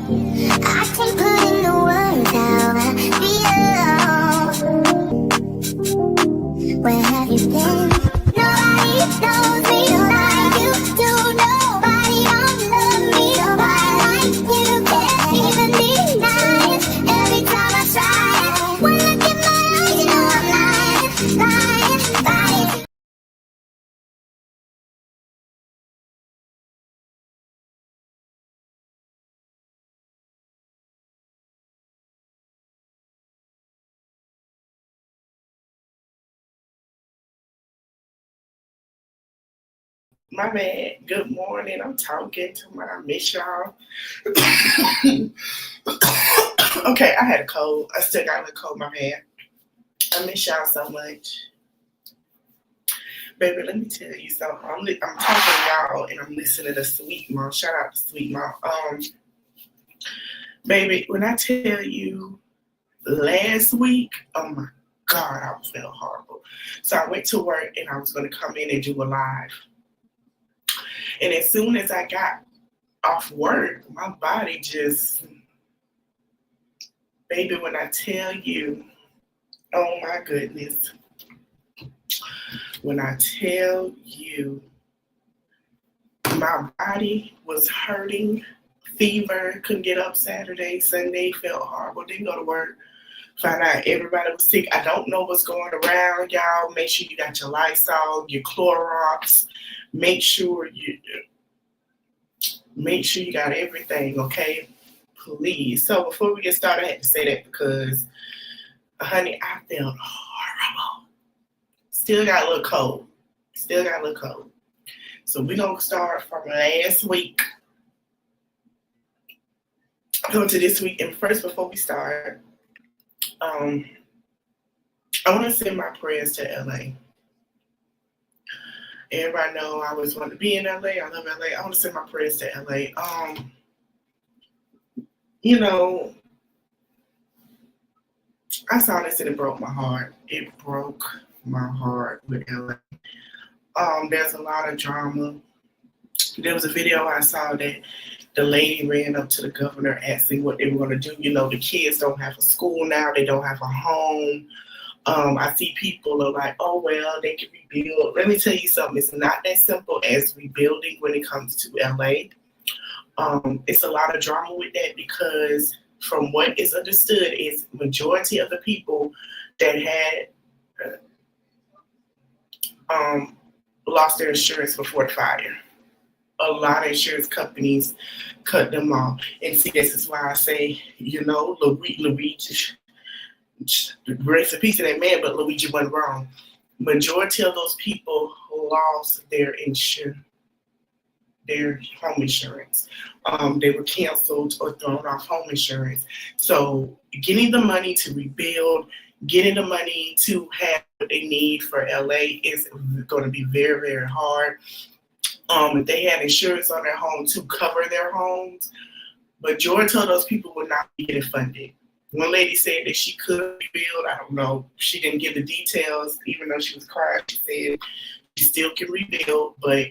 I can't put in the words how I feel. Where have you been? Nobody knows me like you do. Nobody don't love me quite like you. Can't even deny it every time I try it. One look in my eyes, you know I'm lying. My bad. Good morning. I'm talking to my miss y'all. Okay, I had a cold. I still got a little cold in my bad. I miss y'all so much. Baby, let me tell you something. I'm talking to y'all and I'm listening to Sweet Mom. Shout out to Sweet Mom. Baby, when I tell you last week, oh my God, I felt horrible. So I went to work and I was going to come in and do a live. And as soon as I got off work, my body just, baby, when I tell you, oh my goodness, when I tell you my body was hurting, fever, couldn't get up Saturday, Sunday, felt horrible, didn't go to work, found out everybody was sick. I don't know what's going around, y'all. Make sure you got your Lysol, your Clorox, make sure you got everything, okay? Please. So before we get started, I had to say that because, honey, I felt horrible. Still got a little cold. So we're going to start from last week. Go to this week. And first, before we start, I want to send my prayers to LA. Everybody know I always want to be in LA. I love LA. I want to send my prayers to LA. You know, I saw this and it broke my heart. It broke my heart with LA. There's a lot of drama. There was a video I saw that the lady ran up to the governor asking what they were going to do. You know, the kids don't have a school now. They don't have a home. I see people are like, oh, well, they can rebuild. Let me tell you something. It's not that simple as rebuilding when it comes to LA. It's a lot of drama with that because from what is understood is majority of the people that had lost their insurance before the fire. A lot of insurance companies cut them off. And see, this is why I say, you know, Luigi, grace and peace to that man, but Luigi went wrong. Majority of those people lost their home insurance. They were canceled or thrown off home insurance. So getting the money to rebuild, getting the money to have what they need for LA is going to be very, very hard. If they had insurance on their home to cover their homes, majority of those people would not be getting funded. One lady said that she could rebuild. I don't know. She didn't give the details, even though she was crying. She said she still can rebuild, but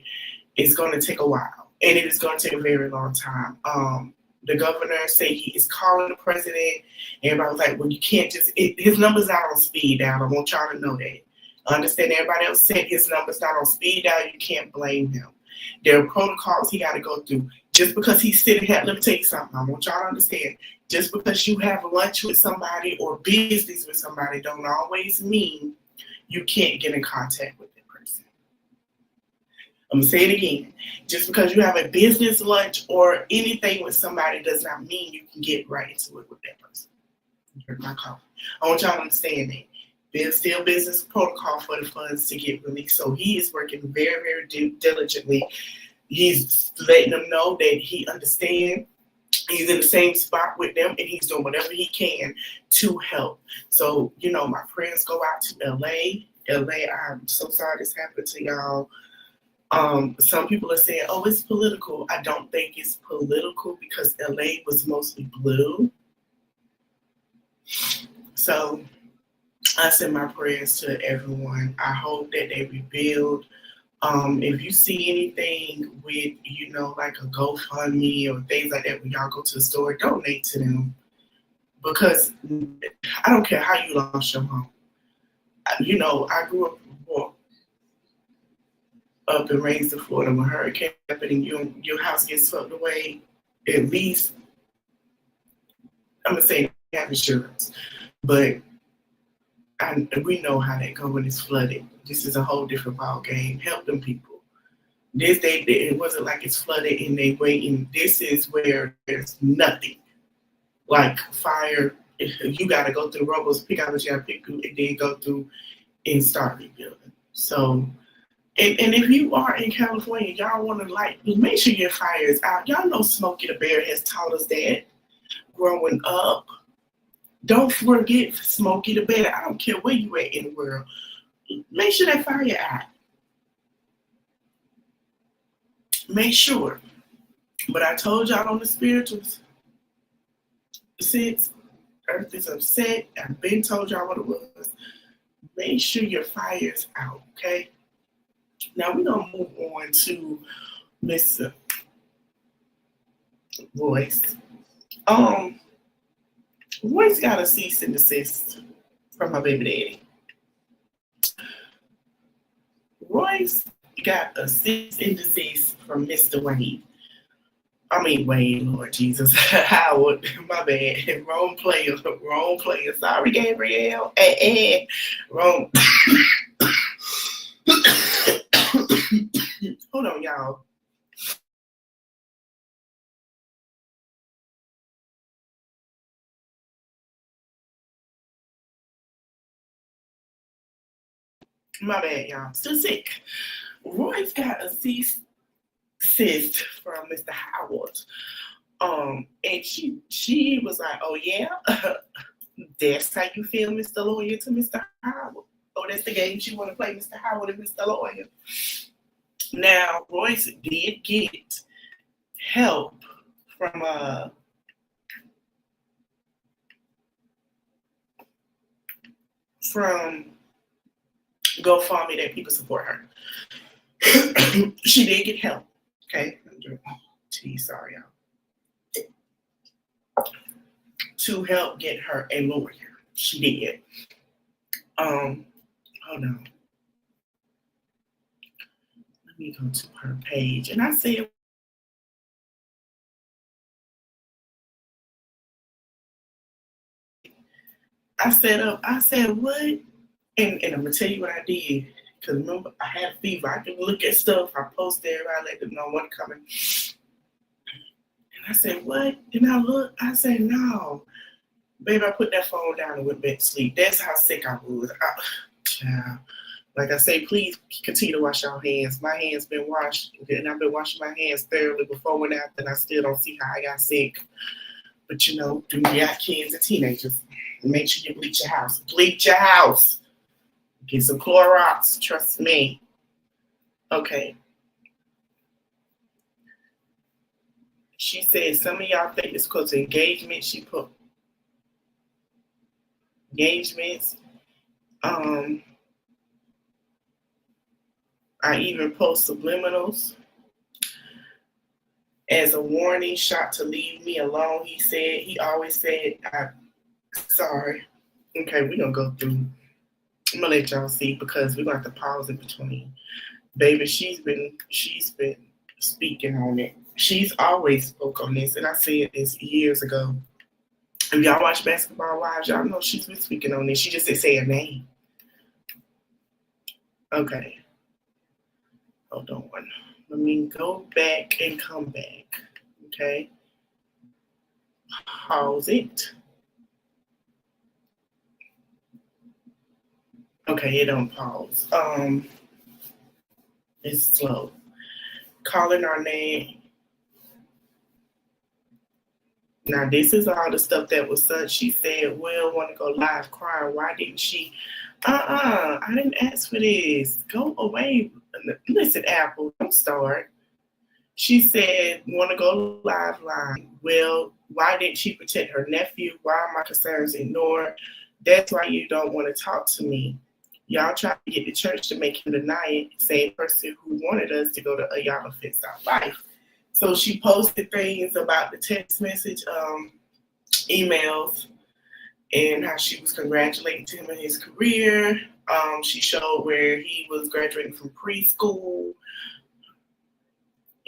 it's going to take a while, and it is going to take a very long time. The governor said he is calling the president. Everybody was like, well, you can't just, his number's not on speed dial. I want y'all to know that. I understand everybody else said his number's not on speed dial. You can't blame him. There are protocols he got to go through. Just because he's sitting here, let me tell you something. I want y'all to understand. Just because you have lunch with somebody or business with somebody don't always mean you can't get in contact with that person. I'm going to say it again. Just because you have a business lunch or anything with somebody does not mean you can get right into it with that person. You heard my call. I want y'all to understand that. There's still business protocol for the funds to get released. So he is working very, very diligently. He's letting them know that he understands. He's in the same spot with them, and he's doing whatever he can to help. So, you know, my prayers go out to LA. LA, I'm so sorry this happened to y'all. Some people are saying, oh, it's political. I don't think it's political because LA was mostly blue. So I send my prayers to everyone. I hope that they rebuild. If you see anything with, like a GoFundMe or things like that, when y'all go to the store, donate to them. Because I don't care how you lost your home. I grew up and raised in Florida. When hurricane happened and your house gets swept away, at least, I'm going to say have insurance. But we know how that goes when it's flooded. This is a whole different ball game. Help them people. It wasn't like it's flooded and they waiting. This is where there's nothing. Like fire, you got to go through rubbles, pick out what you got to pick through, and then go through and start rebuilding. So, and if you are in California, y'all want to make sure your fire is out. Y'all know Smokey the Bear has taught us that growing up. Don't forget Smokey the Bear. I don't care where you at in the world. Make sure that fire out. Make sure. But I told y'all on the spirituals, since Earth is upset, I've been told y'all what it was. Make sure your fire's out, okay? Now we're gonna move on to Mr. Royce. Royce got a cease and desist from my baby daddy. Royce got a cease and desist from Mr. Wayne. Wayne, Lord Jesus. Howard, my bad. Wrong player. Sorry, Gabrielle. Wrong. Hold on, y'all. My bad, y'all. Still sick. Roy's got a cease from Mr. Howard. And she was like, oh yeah, that's how you feel, Mr. Lawyer, to Mr. Howard. Oh, that's the game she want to play, Mr. Howard and Mr. Lawyer. Now, Royce did get help from GoFundMe that people support her. She did get help. Okay. Sorry, y'all. To help get her a lawyer. She did. Hold on. Let me go to her page. And I said, what? And I'm gonna tell you what I did. Because remember, I had a fever. I can look at stuff. I post there. I let them know what's coming. And I said, what? And I look. I said, no. Baby, I put that phone down and went back to sleep. That's how sick I was. Like I say, please continue to wash your hands. My hands been washed. And I've been washing my hands thoroughly before and after. And I still don't see how I got sick. But you got kids and teenagers. Make sure you bleach your house. Bleach your house. Get some Clorox, trust me. Okay. She said some of y'all think it's because of engagement. She put engagements. I even post subliminals. As a warning shot to leave me alone, he always said, sorry. Okay, we're going to go through. I'm gonna let y'all see because we're gonna have to pause in between. Baby, she's been speaking on it. She's always spoke on this, and I said this years ago. If y'all watch Basketball Wives, y'all know she's been speaking on this. She just didn't say her name. Okay. Hold on. Let me go back and come back. Okay. Pause it. Okay, it don't pause. It's slow. Calling our name. Now, this is all the stuff that was said. She said, Will want to go live crying. Why didn't she? I didn't ask for this. Go away. Listen, Apple, don't start. She said, want to go live line. Well, why didn't she protect her nephew? Why are my concerns ignored? That's why you don't want to talk to me. Y'all tried to get the church to make him deny it. Same person who wanted us to go to Ayala Fix Our Life. So she posted things about the text message, emails, and how she was congratulating him in his career. She showed where he was graduating from preschool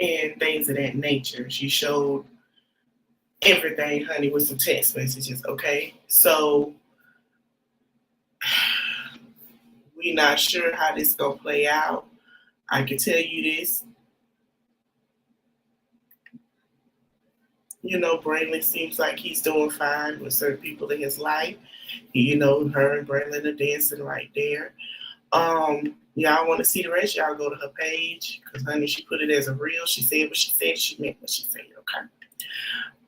and things of that nature. She showed everything, honey, with some text messages, okay? So we're not sure how this gonna play out. I can tell you this. You know, Braylon seems like he's doing fine with certain people in his life. You know, her and Braylon are dancing right there. Y'all want to see the rest? Y'all go to her page because, honey, she put it as a reel. She said what she said. She meant what she said. Okay.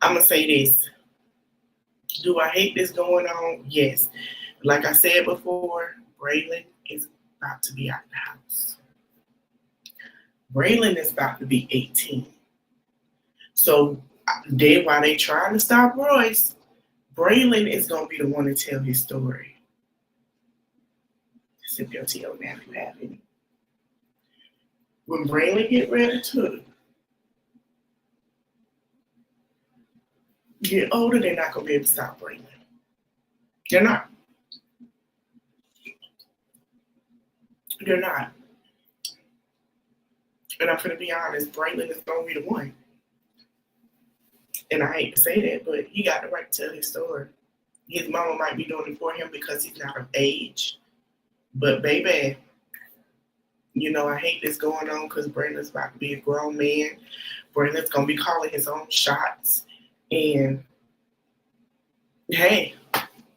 I'm gonna say this. Do I hate this going on? Yes. Like I said before, Braylon is about to be out the house. Braylon is about to be 18. So while they trying to stop Royce, Braylon is gonna be the one to tell his story. Sip your tea on that if you have any. When Braylon get ready to get older, they're not gonna be able to stop Braylon. They're not. They're not. And I'm gonna be honest, Braylon is gonna be the one. And I hate to say that, but he got the right to tell his story. His mama might be doing it for him because he's not of age. But baby, you know, I hate this going on because Braylon's about to be a grown man. Braylon's gonna be calling his own shots. And hey,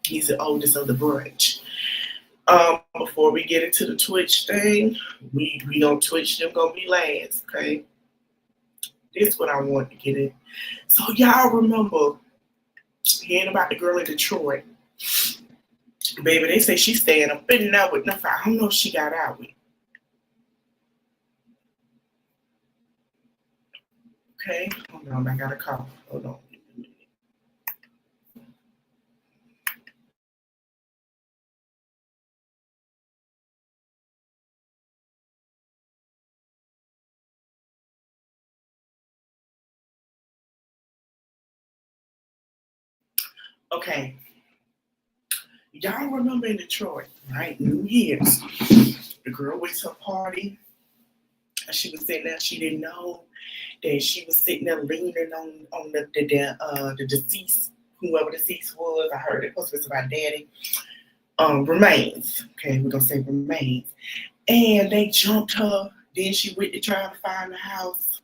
he's the oldest of the bunch. Before we get into the Twitch thing, we don't Twitch them gonna be last, okay? This is what I want to get in. So y'all remember hearing about the girl in Detroit. Baby, they say she's staying up in there with nothing. I don't know if she got out with. Okay, hold on, I got a call. Hold on. Okay, y'all remember in Detroit, right? New Year's, the girl went to a party. And she was sitting there. She didn't know that she was sitting there leaning on the deceased, whoever the deceased was. I heard it was about daddy. Remains. Okay, we're gonna say remains. And they jumped her. Then she went to try to find the house.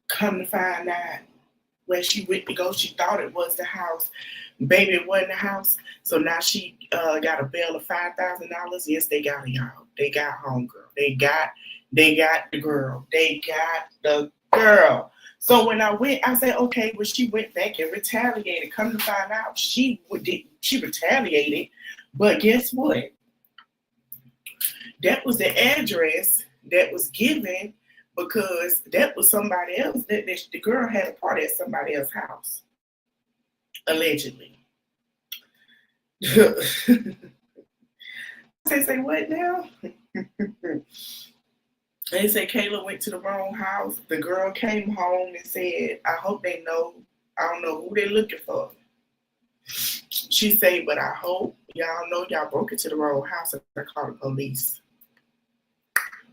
Come to find out where she went to go, she thought it was the house. Baby, it wasn't the house. So now she got a bail of $5,000. Yes, they got her, y'all. They got homegirl. They got the girl. They got the girl. So when I went, I said, okay, well, she went back and retaliated. Come to find out, she retaliated. But guess what? That was the address that was given because that was somebody else. That the girl had a party at somebody else's house, allegedly. They say, what now? They say Kayla went to the wrong house. The girl came home and said, I hope they know. I don't know who they're looking for. She said, but I hope y'all know y'all broke into the wrong house and I called the police.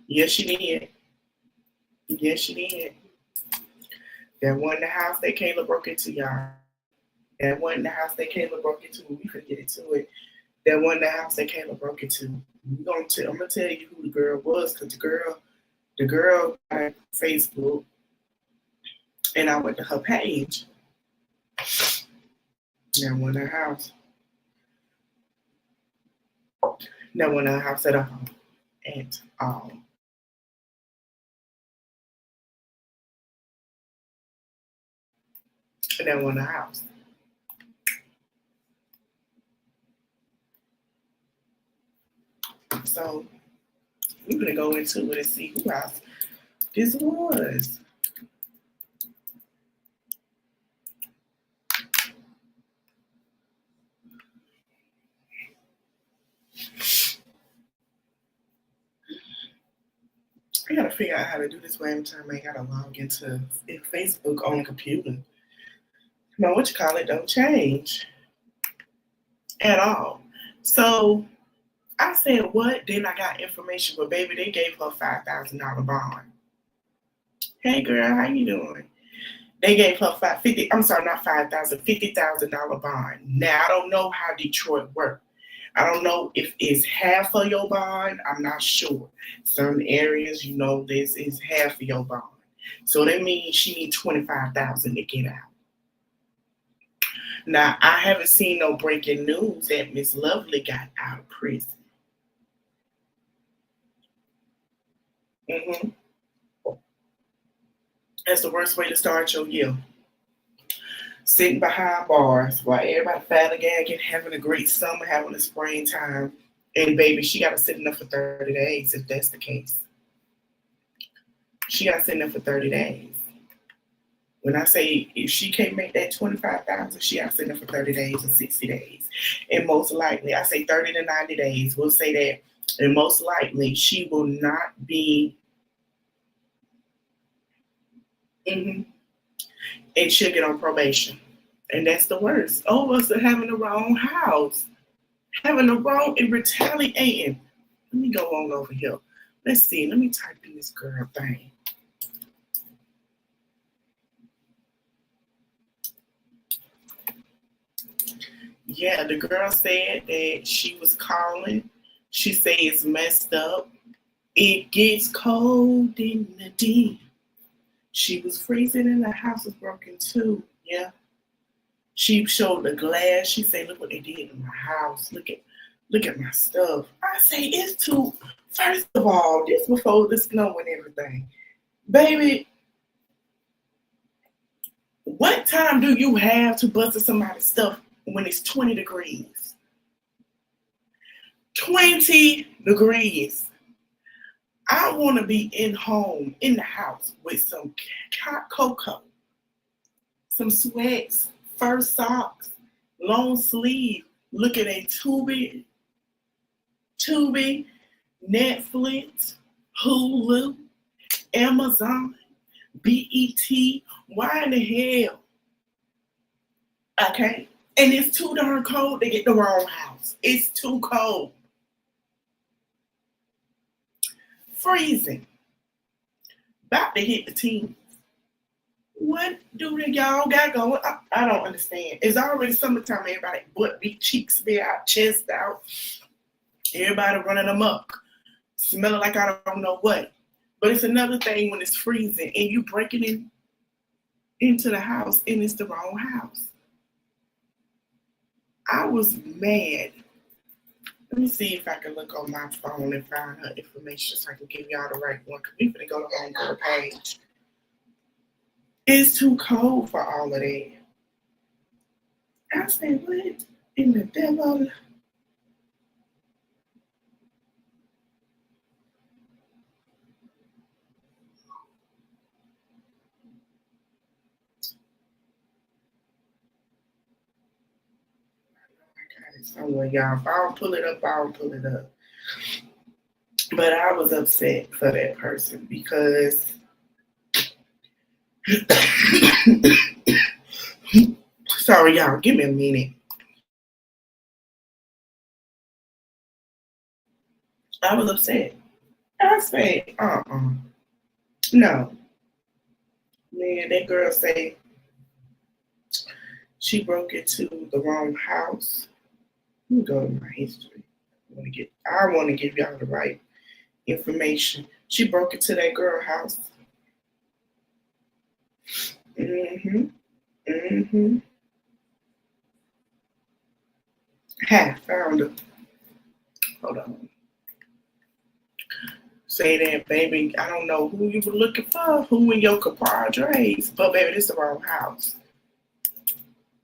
Yes, she did. Yes, she did. That wasn't the house that Kayla broke into, y'all. That wasn't the house that Kayla broke into. We could get into it. That wasn't the house that Kayla broke into. I'm gonna tell you who the girl was, because the girl got Facebook, and I went to her page. That wasn't her house. That wasn't her house at all. At all. And that wasn't her house. So we're gonna go into it and see who else this was. figure out how to do this way every time I gotta log into Facebook on the computer. No, what you call it don't change at all. So I said, what? Then I got information, but baby, they gave her $5,000 bond. Hey girl, how you doing? They gave her $50,000 bond. Now I don't know how Detroit works. I don't know if it's half of your bond. I'm not sure. Some areas, this is half of your bond. So that means she needs $25,000 to get out. Now I haven't seen no breaking news that Miss Lovely got out of prison. Mm-hmm. That's the worst way to start your year. Sitting behind bars while everybody fattling gagging, having a great summer, having a springtime. And baby, she got to sit in there for 30 days if that's the case. She got to sit in there for 30 days. When I say if she can't make that 25,000, she got to sit in there for 30 days or 60 days. And most likely, I say 30 to 90 days, we'll say that. And most likely, she will not be. And she'll get on probation. And that's the worst. All of us are having the wrong house. Having the wrong and retaliating. Let me go on over here. Let's see. Let me type in this girl thing. Yeah, the girl said that she was calling. She said it's messed up. It gets cold in the deep. She was freezing and the house was broken too. Yeah. She showed the glass. She said, look what they did in my house. Look at my stuff. I say it's too. First of all, this before the snow and everything. Baby, what time do you have to bust somebody's stuff when it's 20 degrees? 20 degrees. I want to be in the house with some hot cocoa, some sweats, fur socks, long sleeve, looking at Tubi, Netflix, Hulu, Amazon, BET. Why in the hell? Okay. And it's too darn cold to get the wrong house. It's too cold. Freezing. About to hit the teens. What do y'all got going? I don't understand. It's already summertime. Everybody butt beat, cheeks be out, chest out. Everybody running amok. Smelling like I don't know what. But it's another thing when it's freezing and you breaking into the house and it's the wrong house. I was mad. Let me see if I can look on my phone and find her information so I can give y'all the right one. Because we finna go to home for the page. It's too cold for all of that. I said, what in the devil? Somewhere, y'all. If I don't pull it up, I don't pull it up. But I was upset for that person because sorry, y'all. Give me a minute. I was upset. I said, no. Man, that girl say she broke into the wrong house. Let me go to my history. I want to give y'all the right information. She broke into that girl house. Found her. Hold on. Say that, baby. I don't know who you were looking for, who in your compadres, but baby, this is the wrong house.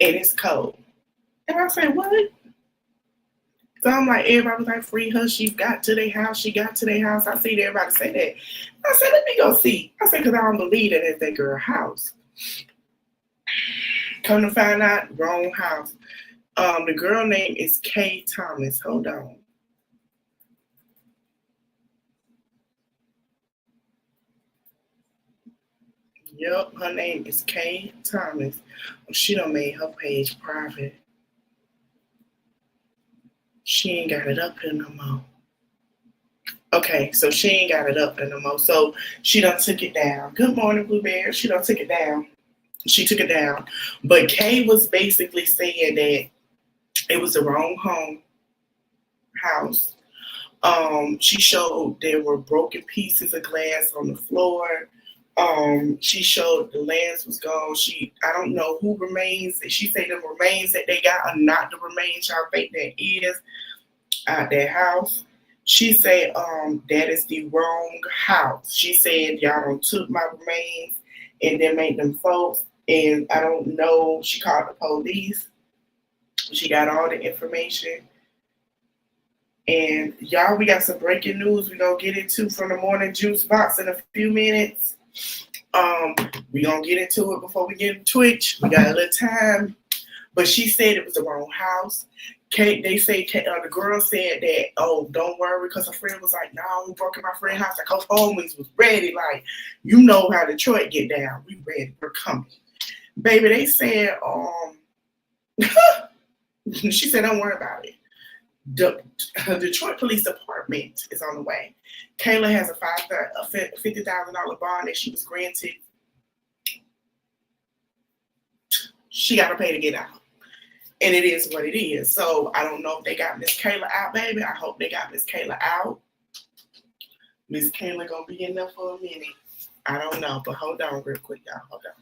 And it's cold. And I say, what? So I'm like, everybody was like, free her. She got to their house. She got to their house. I see everybody say that. I said, let me go see. I said, because I don't believe that it's that girl's house. Come to find out, wrong house. The girl name is Kay Thomas. Hold on. Yep, her name is Kay Thomas. She done made her page private. She ain't got it up here no more. Okay, so she ain't got it up there no more. So she done took it down. Good morning, Blueberry. She done took it down. She took it down. But Kay was basically saying that it was the wrong house. She showed there were broken pieces of glass on the floor. She showed the lens was gone. I don't know who remains. She said the remains that they got are not the remains y'all think that is at their house. She said, that is the wrong house. She said y'all done took my remains and then made them folks. And I don't know. She called the police. She got all the information. And y'all, we got some breaking news we're gonna get into from the morning juice box in a few minutes. We gonna get into it before we get into Twitch. We got a little time. But she said it was the wrong house. The girl said that, oh, don't worry, because her friend was like, no, we broke in my friend's house. Like, her homies was ready. Like, you know how Detroit get down. We ready. We're coming. Baby, they said, she said, don't worry about it. The Detroit Police Department is on the way. Kayla has a $50,000 bond that she was granted. She got to pay to get out. And it is what it is. So I don't know if they got Miss Kayla out, baby. I hope they got Miss Kayla out. Miss Kayla gonna be in there for a minute. I don't know, but hold on real quick, y'all. Hold on.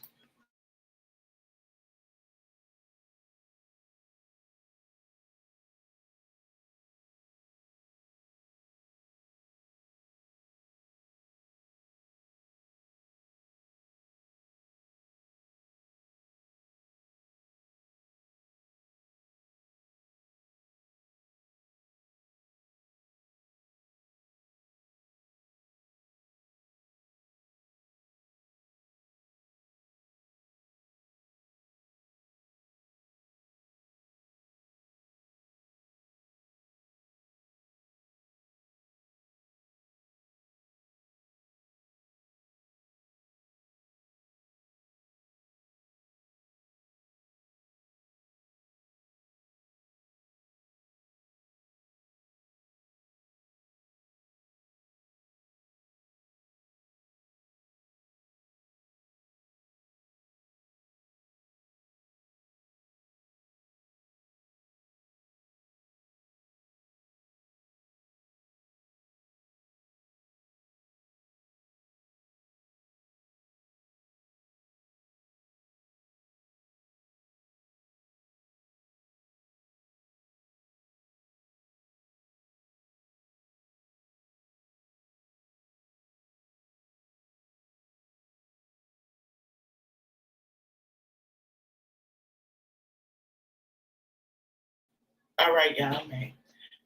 All right, y'all, man.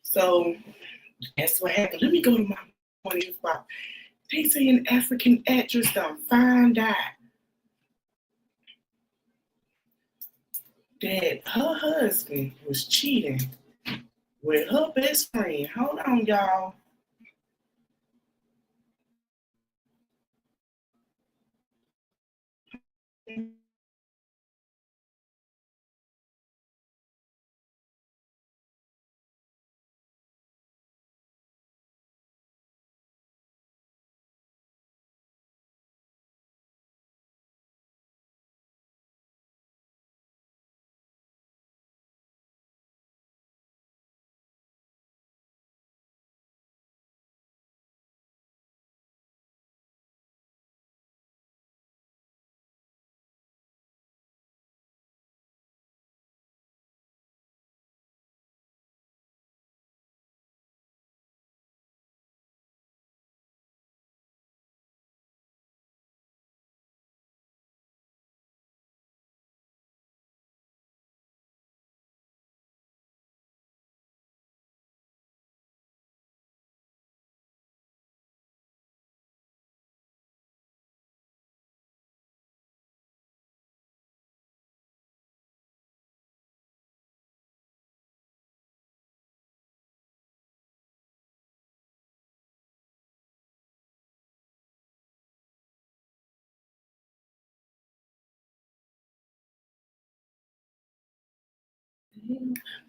So that's what happened. Let me go to my morning spot. They say an African actress done find out that her husband was cheating with her best friend. Hold on, y'all.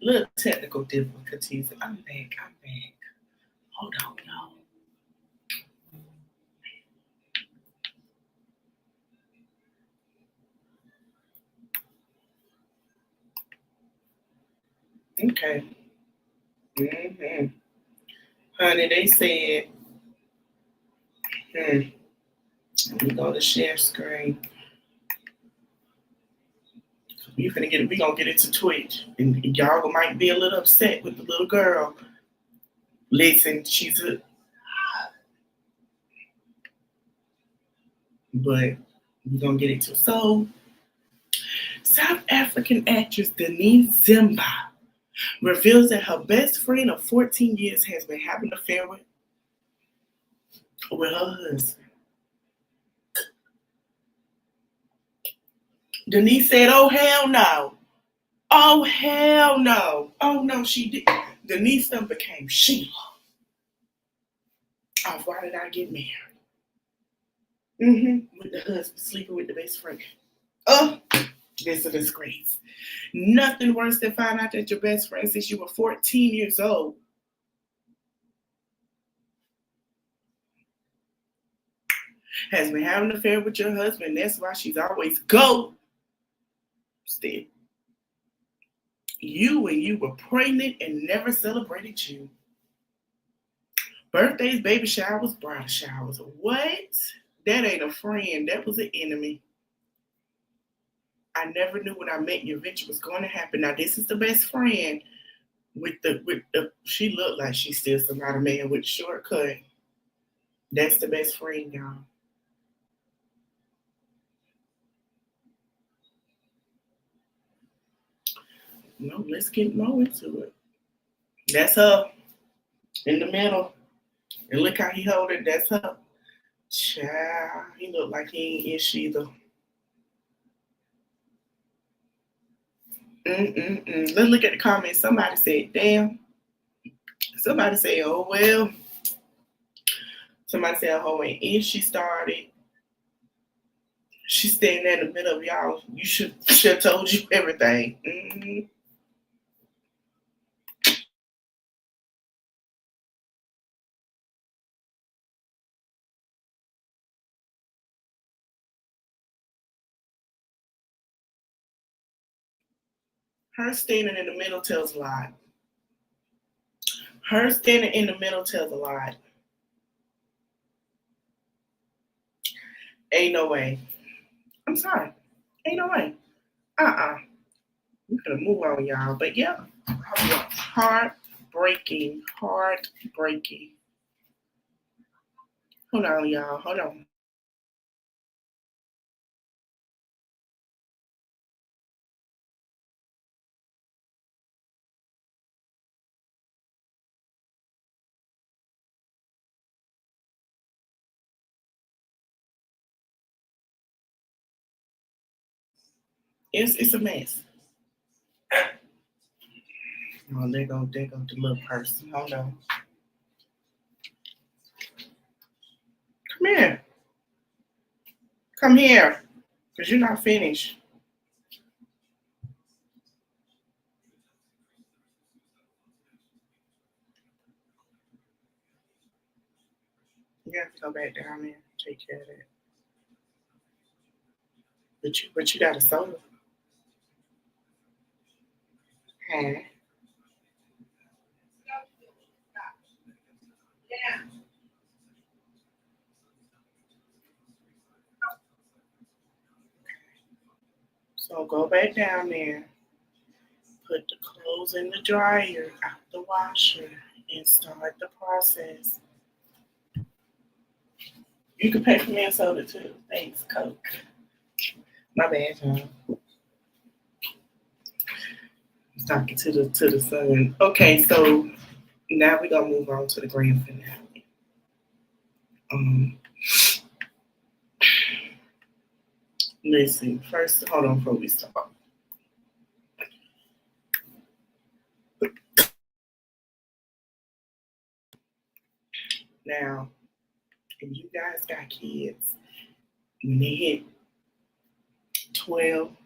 Little technical difficulties. I'm back. Hold on, y'all. Okay. Mm-hmm. Honey, they said, let me go to share screen. We gonna get into Twitch. And y'all might be a little upset with the little girl. Listen, but we're gonna get into so South African actress Denise Zimba reveals that her best friend of 14 years has been having an affair with her husband. Denise said, "Oh hell no! Oh hell no! Oh no, she did." Denise then became Sheila. Oh, why did I get married? With the husband sleeping with the best friend. Oh, this is a disgrace. Nothing worse than finding out that your best friend since you were 14 years old has been having an affair with your husband. That's why she's always ghosted you when you were pregnant and never celebrated you. Birthdays, baby showers, bridal showers. What? That ain't a friend. That was an enemy. I never knew when I met you eventually was going to happen. Now this is the best friend with the she looked like she's still some kind of man with a shortcut. That's the best friend, y'all. No, let's get more into it. That's her in the middle. And look how he hold it. That's her. Child, he look like he ain't ish either. Let's look at the comments. Somebody said, damn. Somebody said, oh well. Somebody said, oh, and if she started, she's standing in the middle of y'all. You should have told you everything. Her standing in the middle tells a lot. Her standing in the middle tells a lot. Ain't no way. I'm sorry. Ain't no way. We're gonna move on, y'all. But yeah, heartbreaking. Hold on, y'all. Hold on. It's a mess. Oh, there go the little person. Hold on. Come here. Come here. Because you're not finished. You have to go back down there and take care of that. But you got a soda. Huh? So go back down there, put the clothes in the dryer, out the washer, and start the process. You can pay for me a soda too. Thanks, Coke. My bad, y'all. I'm talking to the sun. Okay, so now we're gonna move on to the grand finale. Listen, first, hold on before we start. Now, if you guys got kids, when they hit 12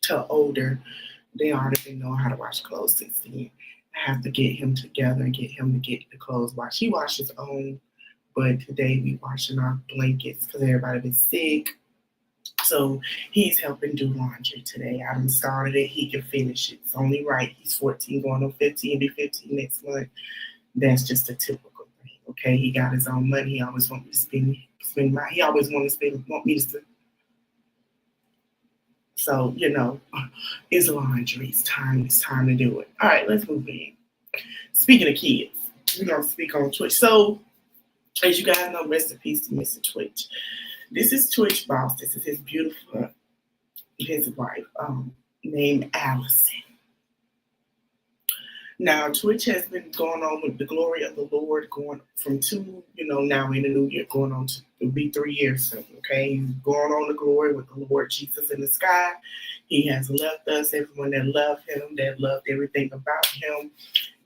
to older, They already know how to wash clothes since then. I have to get him together and get him to get the clothes washed. He washes his own, but today we washing our blankets because everybody been sick. So he's helping do laundry today. I done started it. He can finish it. It's only right. He's 14 going on 15, be 15 next month. That's just a typical thing. Okay, he got his own money. He always want me to spend my. He always want me to spend. So it's laundry. It's time. It's time to do it. All right, let's move in. Speaking of kids, we're gonna speak on Twitch. So as you guys know, rest in peace to Mr. Twitch. This is Twitch boss. This is his wife, named Allison. Now, Twitch has been going on with the glory of the Lord, going from now in the new year, going on to be 3 years soon, okay? He's going on the glory with the Lord Jesus in the sky. He has left us, everyone that loved him, that loved everything about him.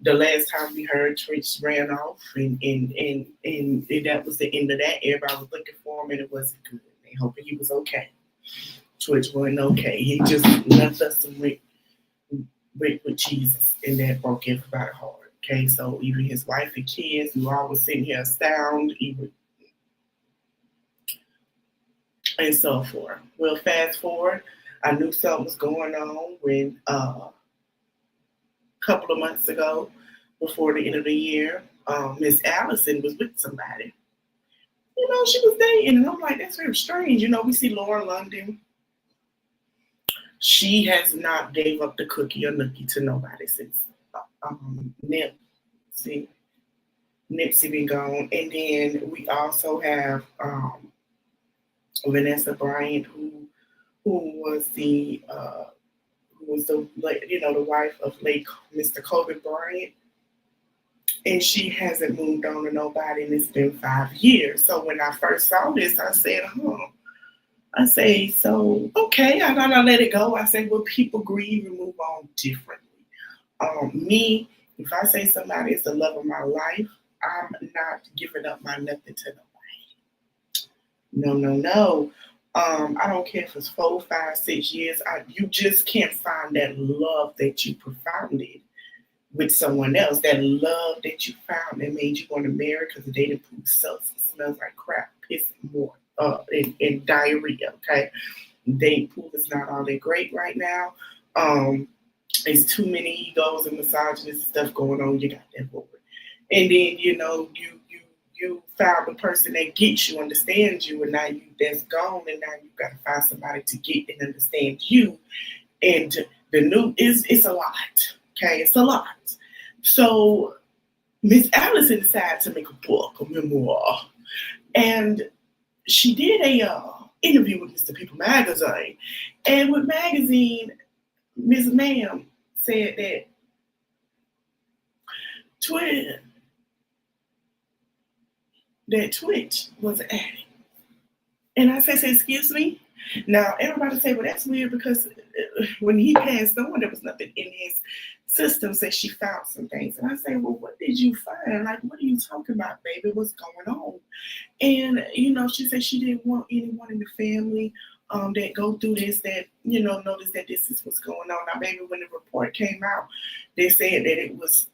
The last time we heard, Twitch ran off, and that was the end of that. Everybody was looking for him, and it wasn't good. They hoping he was okay. Twitch wasn't okay. He just left us and went with Jesus, and that broke everybody's heart. Okay, so even his wife and kids, who all was sitting here astounded, and so forth. Well, fast forward, I knew something was going on when a couple of months ago, before the end of the year, Miss Allison was with somebody. She was dating, and I'm like, that's very strange. We see Lauren London. She has not gave up the cookie or nookie to nobody since Nipsey been gone. And then we also have Vanessa Bryant, who was the wife of late Mr. Kobe Bryant, and she hasn't moved on to nobody, and it's been 5 years. So when I first saw this, I said, I say, so, okay, I thought I let it go. I say, well, people grieve and move on differently. Me, if I say somebody is the love of my life, I'm not giving up my nothing to nobody. No. I don't care if it's 4, 5, 6 years. You just can't find that love that you profounded with someone else. That love that you found that made you want to marry because the dating pool sucks. It smells like crap, piss, and more. And diarrhea, okay? Dating pool is not all that great right now. There's too many egos and misogynist stuff going on. You got that forward. And then, you found the person that gets you, understands you, and now that's gone, and now you got to find somebody to get and understand you. And it's a lot, okay? It's a lot. So Miss Allison decided to make a book, a memoir, and she did a interview with Mr. People magazine, and with magazine, Miss Ma'am said that Twitch was an addict. And I said, excuse me? Now, everybody say, well, that's weird because when he passed on, there was nothing in his system. Said she found some things. And I say, well, what did you find? Like, what are you talking about, baby? What's going on? And, she said she didn't want anyone in the family that go through this, that, notice that this is what's going on. Now, baby, when the report came out, they said that it was,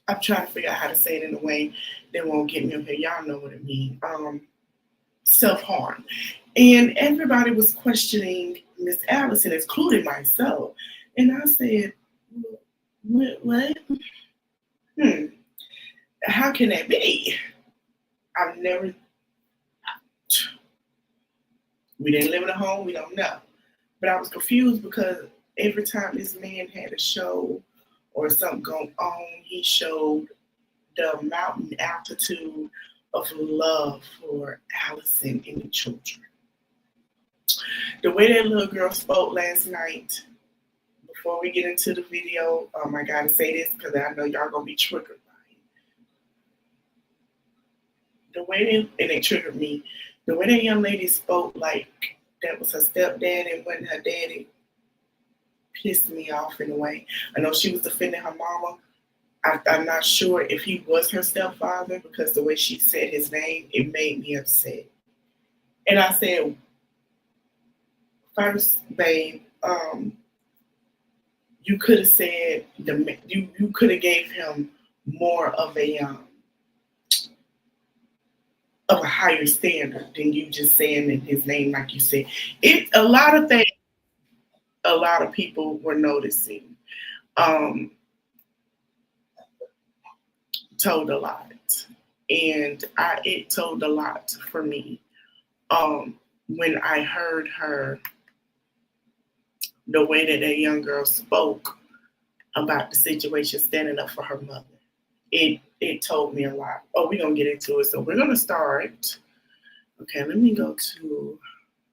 I'm trying to figure out how to say it in a way that won't get me up here. Y'all know what it means. Self-harm. And everybody was questioning Miss Allison, including myself. And I said, what? How can that be? We didn't live in a home, we don't know. But I was confused because every time this man had a show or something going on, he showed the mountain altitude of love for Allison and the children. The way that little girl spoke last night, before we get into the video, I gotta say this because I know y'all gonna be triggered by it. And it triggered me. The way that young lady spoke like that was her stepdad and wasn't her daddy pissed me off in a way. I know she was defending her mama. I'm not sure if he was her stepfather because the way she said his name, it made me upset. And I said, first, babe, you could have said you could have gave him more of a higher standard than you just saying in his name, like you said. It a lot of things. A lot of people were noticing. Um, told a lot, and it told a lot for me. When I heard her, the way that that young girl spoke about the situation, standing up for her mother, it told me a lot. Oh, we're gonna get into it. So we're gonna start. Okay, let me go to,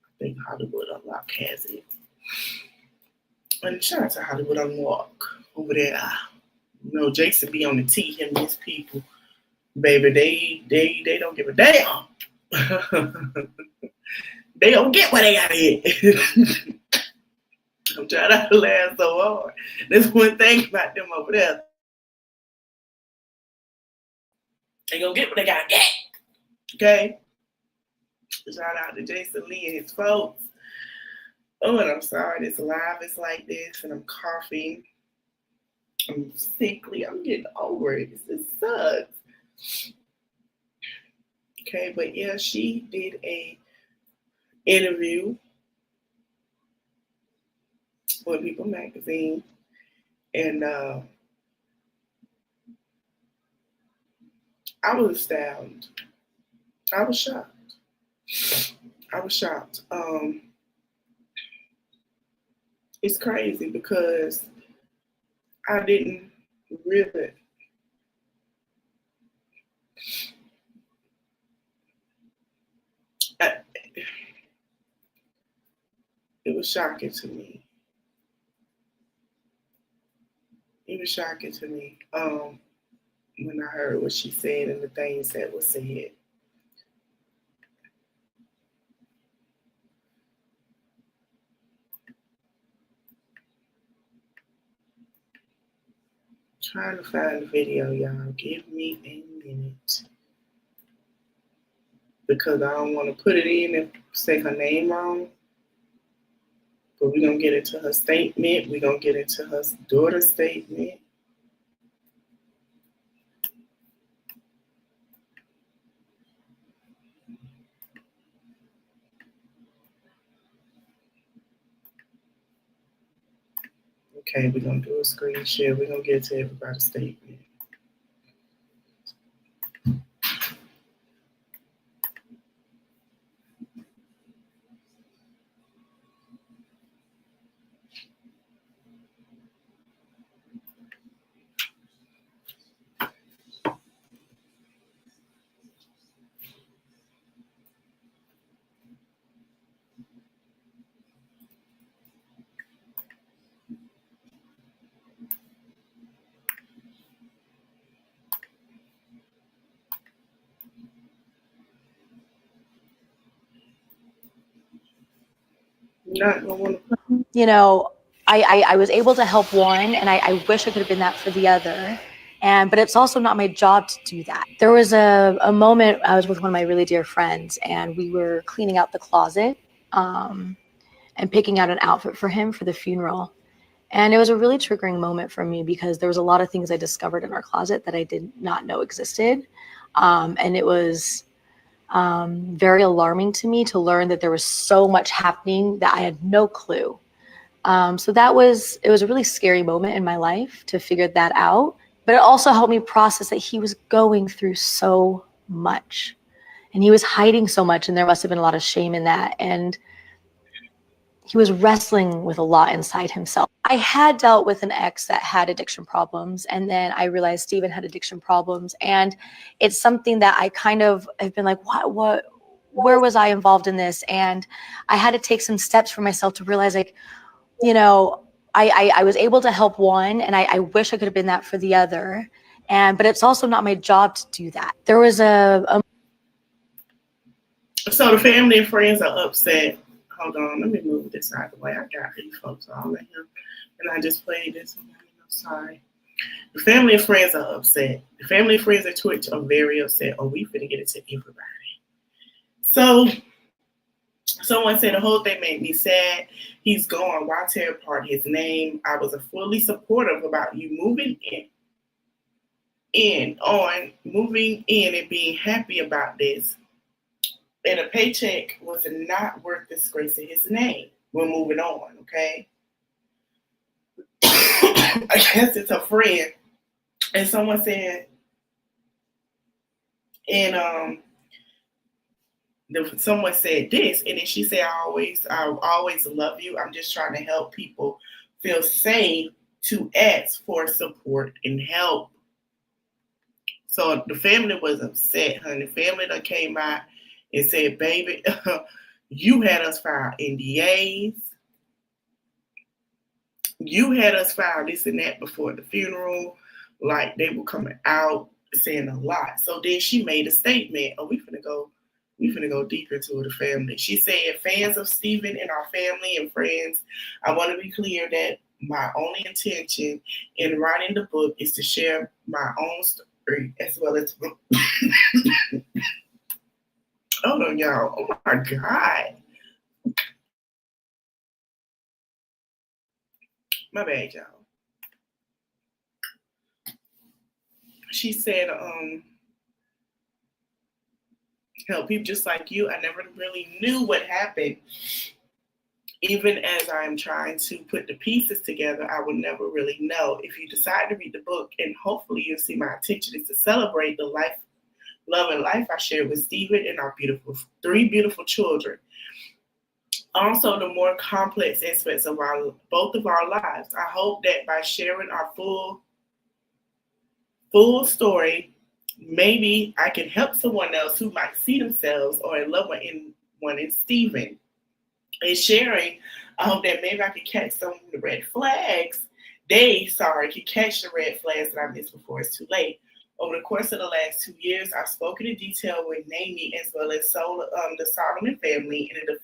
I think Hollywood Unlocked has it. And shout out to Hollywood Unlocked over there. You know, Jason be on the T, him and his people. Baby, they don't give a damn. They don't get what they got in. I'm trying not to laugh so hard. There's one thing about them over there. They gonna get what they gotta get. Okay? Shout out to Jason Lee and his folks. Oh, and I'm sorry this live is like this, and I'm coughing. I'm sickly. I'm getting over it. This sucks. Okay, but yeah, she did a interview with People Magazine, and I was astounded. I was shocked. I was shocked. It's crazy because I didn't really. It was shocking to me. It was shocking to me when I heard what she said and the things that were said. Trying to find the video, y'all. Give me a minute. Because I don't want to put it in and say her name wrong. But we're going to get into her statement. We're going to get into her daughter's statement. Okay, we're going to do a screen share. We're going to get to everybody's statement. Not gonna want to. You know, I was able to help one, and I wish I could have been that for the other. But it's also not my job to do that. There was a moment I was with one of my really dear friends, and we were cleaning out the closet and picking out an outfit for him for the funeral. And it was a really triggering moment for me because there was a lot of things I discovered in our closet that I did not know existed. And it was very alarming to me to learn that there was so much happening that I had no clue. So it was a really scary moment in my life to figure that out. But it also helped me process that he was going through so much and he was hiding so much, and there must have been a lot of shame in that. And he was wrestling with a lot inside himself. I had dealt with an ex that had addiction problems, and then I realized Steven had addiction problems. And it's something that I kind of have been like, where was I involved in this? And I had to take some steps for myself to realize, like, you know, I was able to help one, and I wish I could have been that for the other. But it's also not my job to do that. There was So the family and friends are upset. Hold on, let me move this out of the way. I got these folks all in here. And I just played this. I'm sorry. The family and friends are upset. The family and friends at Twitch are very upset. Oh, we finna get it to everybody. So Someone said the whole thing made me sad. He's gone. Why tear apart his name? I was fully supportive about you moving moving in and being happy about this. And a paycheck was not worth disgracing his name. We're moving on, okay? I guess it's a friend. And someone said, and someone said this, and then she said, I always love you. I'm just trying to help people feel safe to ask for support and help. So the family was upset, honey. The family that came out and said, baby, you had us file NDAs. You had us file this and that before the funeral. Like, they were coming out saying a lot. So then she made a statement. Oh, we finna go deep into the family. She said, fans of Stephen and our family and friends, I want to be clear that my only intention in writing the book is to share my own story as well as hold on, y'all. Oh my God. My bad, y'all. She said, help people just like you. I never really knew what happened. Even as I'm trying to put the pieces together, I will never really know. If you decide to read the book, and hopefully you'll see my intention is to celebrate the life, love, and life I shared with Stephen and our three beautiful children. Also, the more complex aspects of both of our lives. I hope that by sharing our full story, maybe I can help someone else who might see themselves or a loved one in Stephen. And sharing, I hope that maybe I can catch some of the red flags. Can catch the red flags that I missed before it's too late. Over the course of the last 2 years, I've spoken in detail with Mamie as well as the Solomon family in the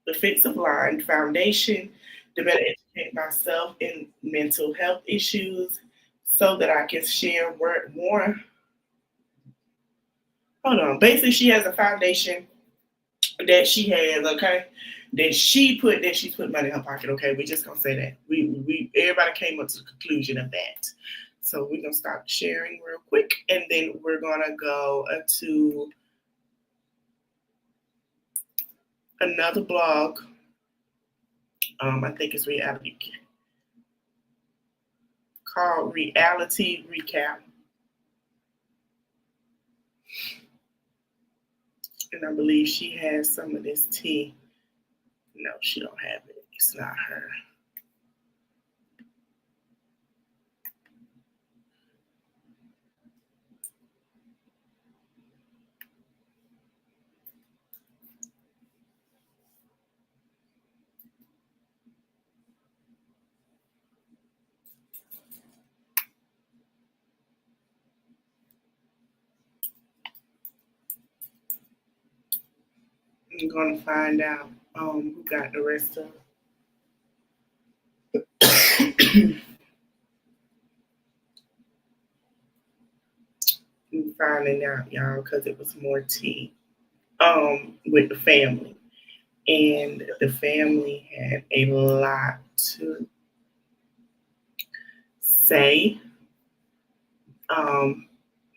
defensive line foundation to better educate myself in mental health issues so that I can share more. Hold on. Basically, she has a foundation that she has, okay, she's put money in her pocket, okay. We're just gonna say that. We everybody came up to the conclusion of that. So we're gonna stop sharing real quick, and then we're gonna go to another blog. I think it's called Reality Recap. And I believe she has some of this tea. No, she don't have it. It's not her. I'm gonna find out who got the rest of it. I'm finding out, y'all, because it was more tea with the family. And the family had a lot to say.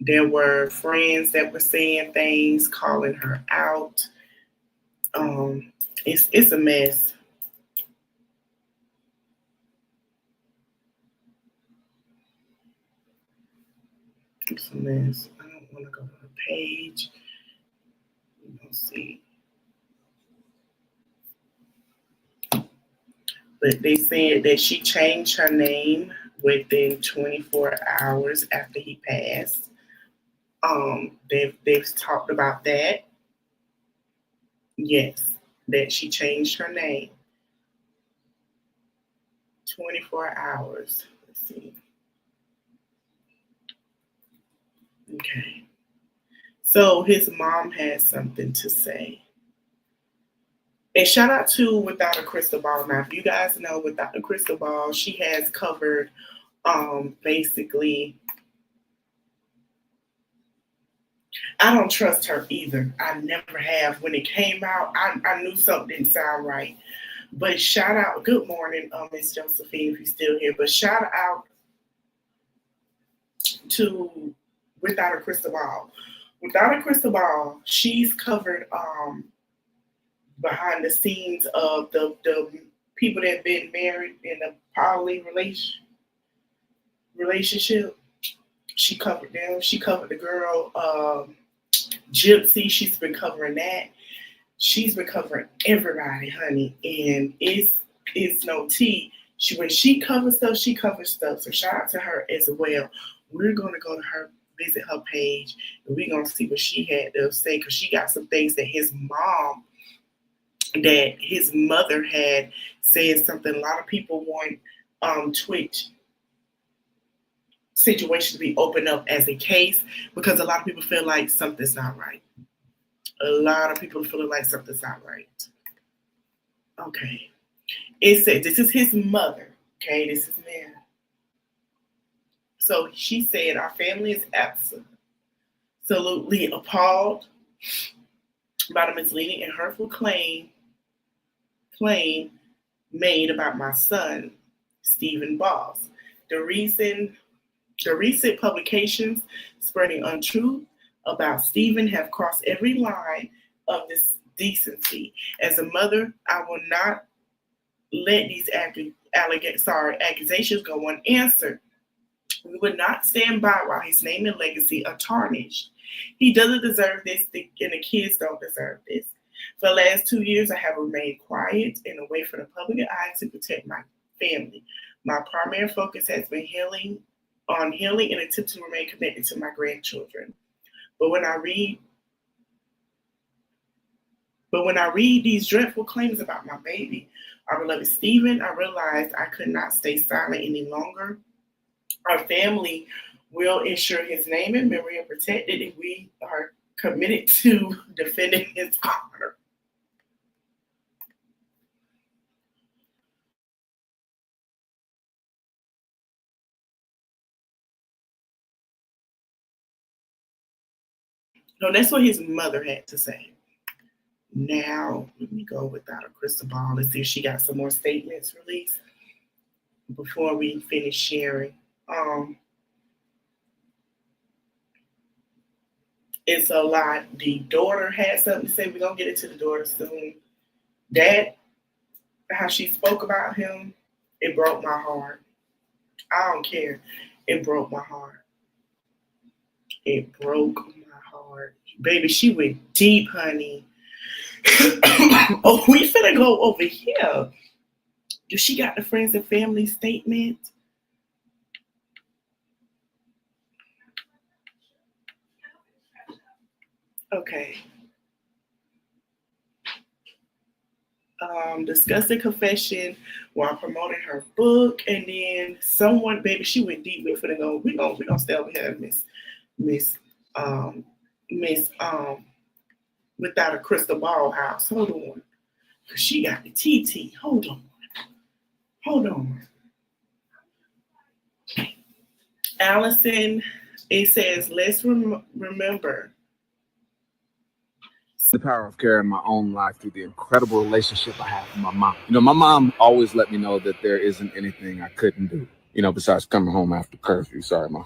There were friends that were saying things, calling her out. It's a mess. It's a mess. I don't want to go to her page. Let's see. But they said that she changed her name within 24 hours after he passed. They've talked about that. Yes, that she changed her name. 24 hours. Let's see. Okay. So his mom has something to say. And shout out to Without a Crystal Ball. Now, if you guys know Without a Crystal Ball, she has covered basically I don't trust her either. I never have. When it came out, I knew something didn't sound right. But shout out, good morning, Miss Josephine, if you're still here. But shout out to Without a Crystal Ball. Without a Crystal Ball, she's covered behind the scenes of the people that have been married in a poly relationship. She covered them. She covered the girl Gypsy. She's been covering that. She's been covering everybody, honey, and it's no tea. When she covers stuff, she covers stuff. So shout out to her as well. We're gonna go to her, visit her page, and we're gonna see what she had to say because she got some things that his mother had said something. A lot of people want Twitch situation to be opened up as a case because a lot of people feel like something's not right. A lot of people feeling like something's not right. Okay. It said, this is his mother. Okay, this is man. So she said, our family is absolutely appalled by the misleading and hurtful claim made about my son, Stephen Boss. The recent publications spreading untruth about Stephen have crossed every line of this decency. As a mother, I will not let these accusations go unanswered. We would not stand by while his name and legacy are tarnished. He doesn't deserve this, and the kids don't deserve this. For the last 2 years, I have remained quiet and away from the public eye to protect my family. My primary focus has been healing and attempt to remain connected to my grandchildren. But when I read these dreadful claims about my baby, our beloved Stephen, I realized I could not stay silent any longer. Our family will ensure his name and memory are protected, and we are committed to defending his honor. No, that's what his mother had to say. Now, let me go without a crystal ball and see if she got some more statements released before we finish sharing. It's a lot. The daughter had something to say. We're going to get into the daughter soon. That, how she spoke about him, it broke my heart. I don't care. It broke my heart. It broke my heart. Baby, she went deep, honey. Oh, we finna go over here. She got the friends and family statement. Okay. Discussing confession while promoting her book, and then someone, baby, she went deep. We gonna stay over here, Miss Without a Crystal Ball house. Hold on, cause she got the TT. Hold on. Allison, it says, let's remember the power of carrying my own life through the incredible relationship I have with my mom. You know, my mom always let me know that there isn't anything I couldn't do, you know, besides coming home after curfew. Sorry, Mom.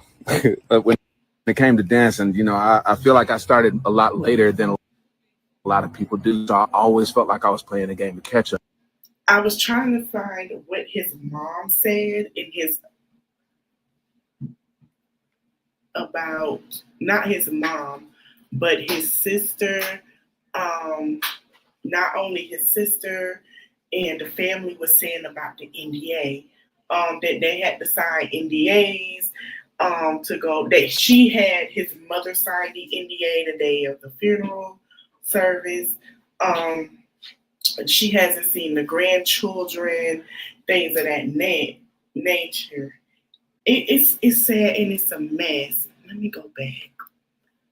But when it came to dancing, you know, I feel like I started a lot later than a lot of people do. So I always felt like I was playing a game of catch up. I was trying to find what his mom said in his about, not his mom, but his sister. Not only his sister and the family was saying about the NDA, that they had to sign NDAs to go, that she had his mother sign the NDA the day of the funeral service. She hasn't seen the grandchildren, things of that nature. It's sad and it's a mess. Let me go back.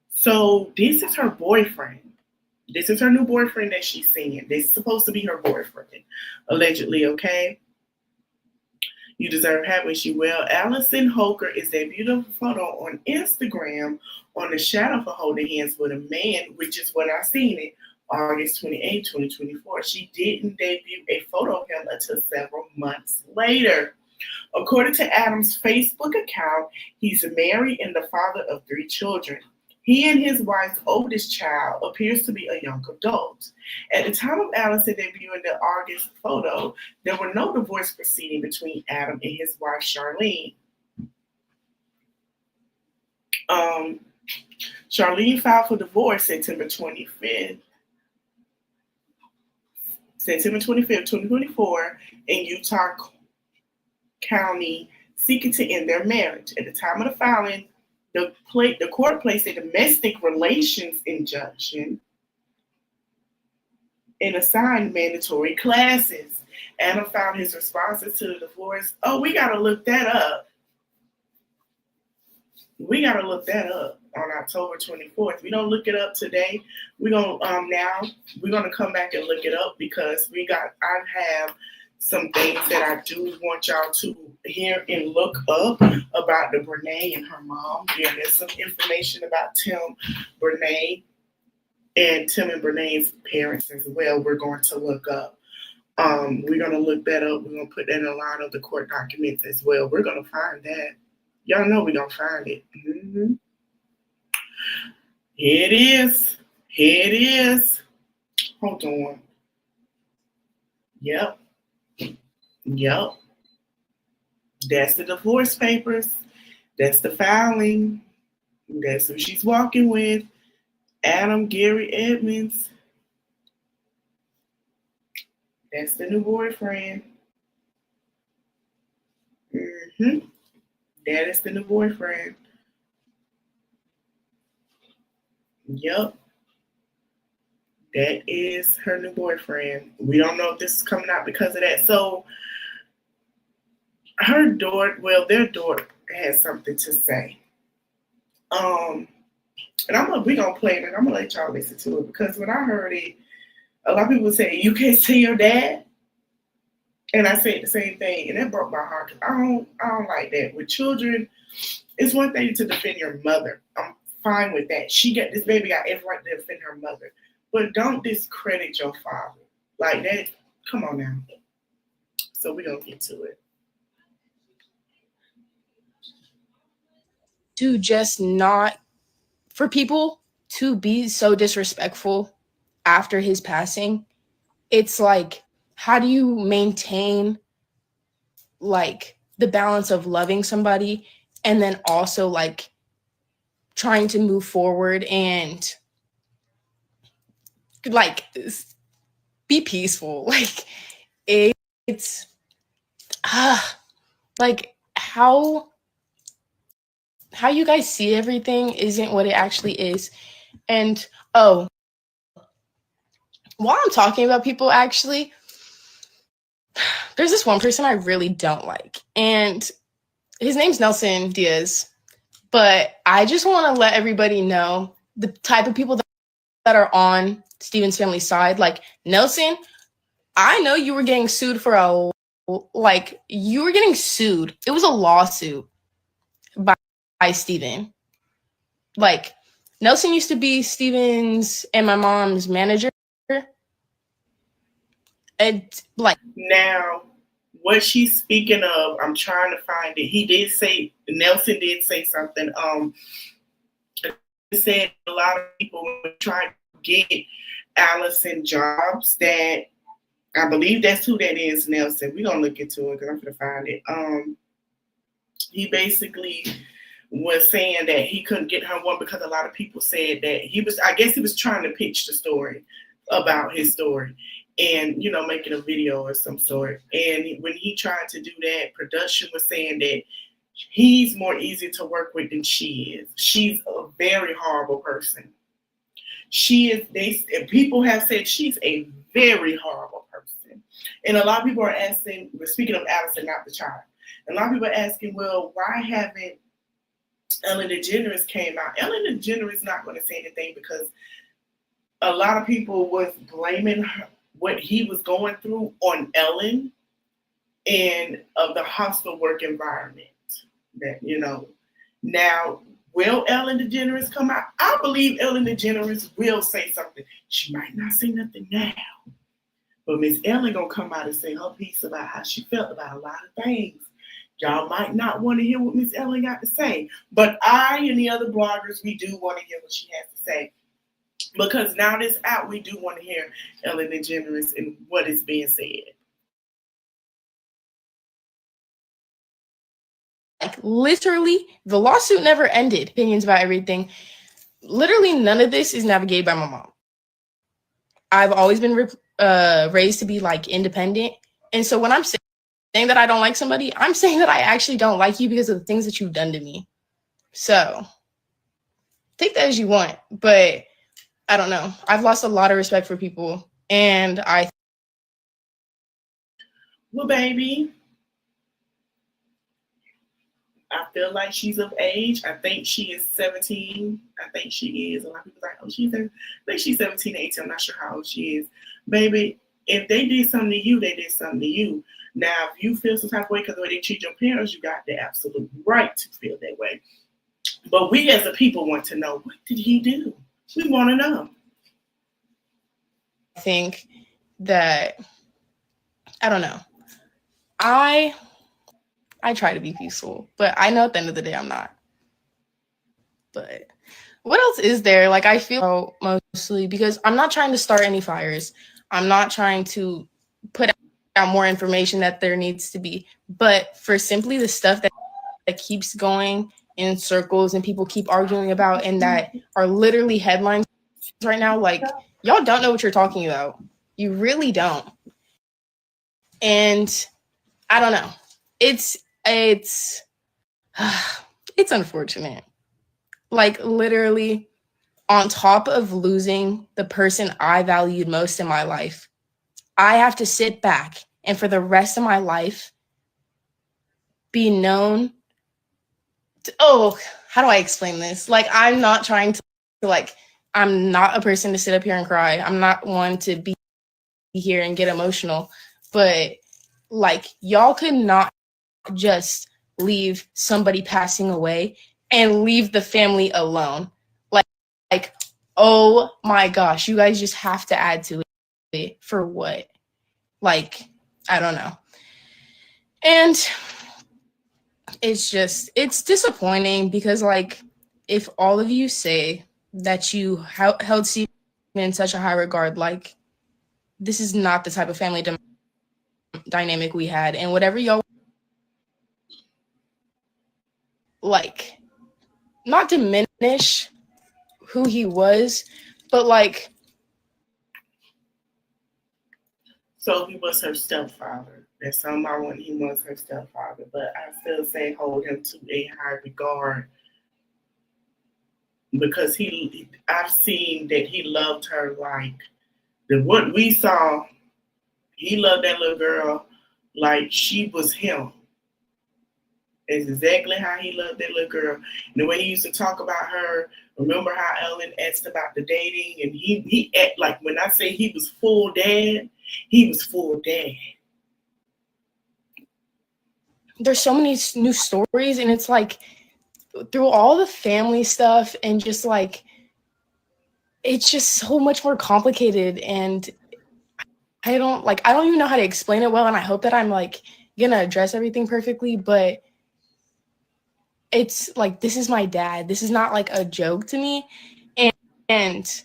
So this is her boyfriend. This is her new boyfriend that she's seeing. This is supposed to be her boyfriend, allegedly, okay? You deserve happiness. You will. Allison Holker is a beautiful photo on Instagram on the shadow for holding hands with a man, which is when I seen it, August 28, 2024. She didn't debut a photo of him until several months later. According to Adam's Facebook account, he's married and the father of 3 children. He and his wife's oldest child appears to be a young adult. At the time of Allison debuting the August photo, there were no divorce proceedings between Adam and his wife, Charlene. Charlene filed for divorce September 25th, 2024, in Utah County, seeking to end their marriage. At the time of the filing, the court placed a domestic relations injunction and assigned mandatory classes. Adam found his responses to the divorce. Oh, we got to look that up. We got to look that up on October 24th. We don't look it up today. We're going to come back and look it up because I have some things that I do want y'all to hear and look up about the Brene and her mom. Yeah, there's some information about Tim Brene and Tim and Brene's parents as well. We're going to look up. We're going to look that up. We're going to put that in a lot of the court documents as well. We're going to find that. Y'all know we're going to find it. Mm-hmm. Here it is. Here it is. Hold on. Yep. That's the divorce papers. That's the filing. That's who she's walking with. Adam Gary Edmonds. That's the new boyfriend. That is the new boyfriend. Yep. That is her new boyfriend. We don't know if this is coming out because of that. So her daughter, their daughter has something to say. And we're gonna play it and I'm gonna let y'all listen to it because when I heard it, a lot of people say, you can't see your dad. And I said the same thing, and that broke my heart. I don't like that. With children, it's one thing to defend your mother. I'm fine with that. This baby got every right to defend her mother. But don't discredit your father. Like that, come on now. So we're going to get to it. To just not, for people to be so disrespectful after his passing, it's like, how do you maintain like the balance of loving somebody and then also like trying to move forward and like be peaceful? Like it's like how you guys see everything isn't what it actually is. And while I'm talking about people, actually, there's this one person I really don't like, and his name's Nelson Diaz. But I just want to let everybody know the type of people that are on Steven's family side. Like Nelson, I know you were getting sued for you were getting sued. It was a lawsuit by Steven. Like Nelson used to be Steven's and my mom's manager. And like now, what she's speaking of, I'm trying to find it. Nelson did say something. He said a lot of people were trying to get Allison jobs. That I believe that's who that is, Nelson. We're gonna look into it because I'm gonna find it. He basically was saying that he couldn't get her one because a lot of people said that he was trying to pitch the story about his story and, making a video or some sort. And when he tried to do that, production was saying that he's more easy to work with than she is. She's a very horrible person. People have said she's a very horrible person. And a lot of people are asking, we're speaking of Allison, not the child. And a lot of people are asking, well, why haven't Ellen DeGeneres came out? Ellen DeGeneres is not going to say anything because a lot of people was blaming her, what he was going through on Ellen. and of the hostile work environment. That, now, will Ellen DeGeneres come out? I believe Ellen DeGeneres will say something. She might not say nothing now, but Miss Ellen gonna come out and say her piece about how she felt about a lot of things. Y'all might not want to hear what Miss Ellen got to say, but I and the other bloggers, we do want to hear what she has to say. Because now this out, we do want to hear Ellen DeGeneres and what is being said. Like, literally, the lawsuit never ended. Opinions about everything. Literally, none of this is navigated by my mom. I've always been raised to be like independent. And so when I'm saying that I don't like somebody, I'm saying that I actually don't like you because of the things that you've done to me. So take that as you want. But I don't know. I've lost a lot of respect for people. And Well, baby, I feel like she's of age. I think she is 17. I think she is. A lot of people are like, oh, I think she's 17, 18. I'm not sure how old she is. Baby, if they did something to you, they did something to you. Now, if you feel some type of way because of the way they treat your parents, you got the absolute right to feel that way. But we as a people want to know, what did he do? We want to know. I think that, I don't know. I try to be peaceful, but I know at the end of the day I'm not. But what else is there? Like, I feel mostly because I'm not trying to start any fires. I'm not trying to put out more information that there needs to be. But for simply the stuff that keeps going in circles and people keep arguing about and that are literally headlines right now, like, y'all don't know what you're talking about. You really don't. And I don't know. It's unfortunate. Like, literally, on top of losing the person I valued most in my life, I have to sit back and for the rest of my life be known to, how do I explain this? Like, I'm not trying to, like, I'm not a person to sit up here and cry. I'm not one to be here and get emotional. But, like, y'all could not just leave somebody passing away and leave the family alone. Like, oh my gosh, you guys just have to add to it. For what? Like, I don't know. And it's disappointing because, like, if all of you say that you held Stephen in such a high regard, like, this is not the type of family dynamic we had. And whatever y'all, like, not diminish who he was, but, like, So he was her stepfather. That's somehow when he was her stepfather. But I still say hold him to a high regard because I've seen that he loved her like what we saw. He loved that little girl like she was him. It's exactly how he loved that little girl. And the way he used to talk about her. Remember how Ellen asked about the dating, and he like when I say he was full dad, he was full dad. there's so many new stories, and it's like through all the family stuff and just like it's just so much more complicated, and I don't even know how to explain it well, and I hope that I'm like gonna address everything perfectly, but it's like, this is my dad. This is not like a joke to me. And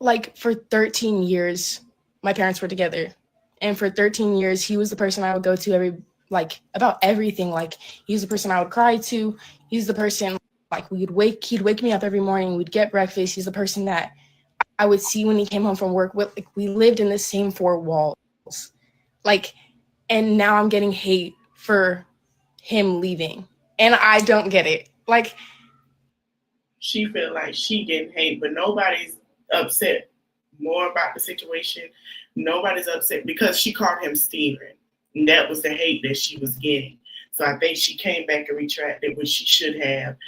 like for 13 years, my parents were together. And for 13 years, he was the person I would go to about everything. Like, he was the person I would cry to. He's the person, like, he'd wake me up every morning. We'd get breakfast. He's the person that I would see when he came home from work. Like, we lived in the same four walls. Like, and now I'm getting hate for him leaving. And I don't get it. Like, she feel like she getting hate, but nobody's upset more about the situation. Nobody's upset because she called him Steven. And that was the hate that she was getting. So I think she came back and retracted what she should have.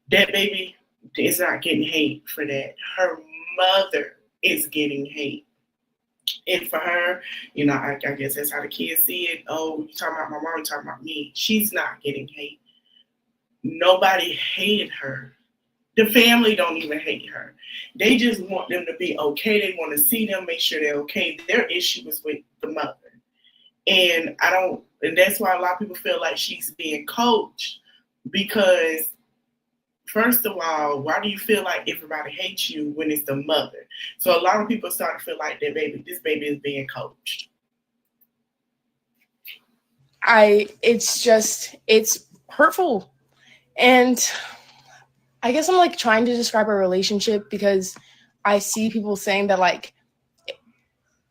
That baby is not getting hate for that. Her mother is getting hate. And for her, you know, I guess that's how the kids see it. Oh, you talking about my mom, you talking about me. She's not getting hate. Nobody hated her. The family don't even hate her. They just want them to be okay. They want to see them, make sure they're okay. Their issue is with the mother. And and that's why a lot of people feel like she's being coached because first of all, why do you feel like everybody hates you when it's the mother? So a lot of people start to feel like this baby is being coached. It's hurtful. And I guess I'm like trying to describe a relationship because I see people saying that like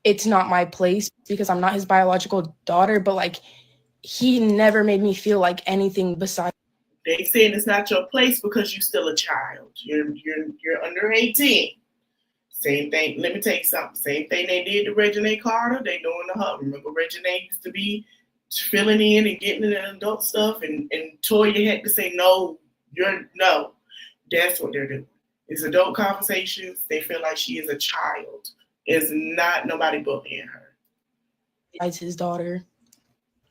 it's not my place because I'm not his biological daughter, but like he never made me feel like anything besides. They saying it's not your place because you're still a child. You're under 18. Same thing. Let me tell you something. Same thing they did to Regina Carter. They doing to her. Remember, Regina used to be filling in and getting in the adult stuff, and Toya had to say no. No. That's what they're doing. It's adult conversations. They feel like she is a child. It's not nobody bullying her. Besides his daughter,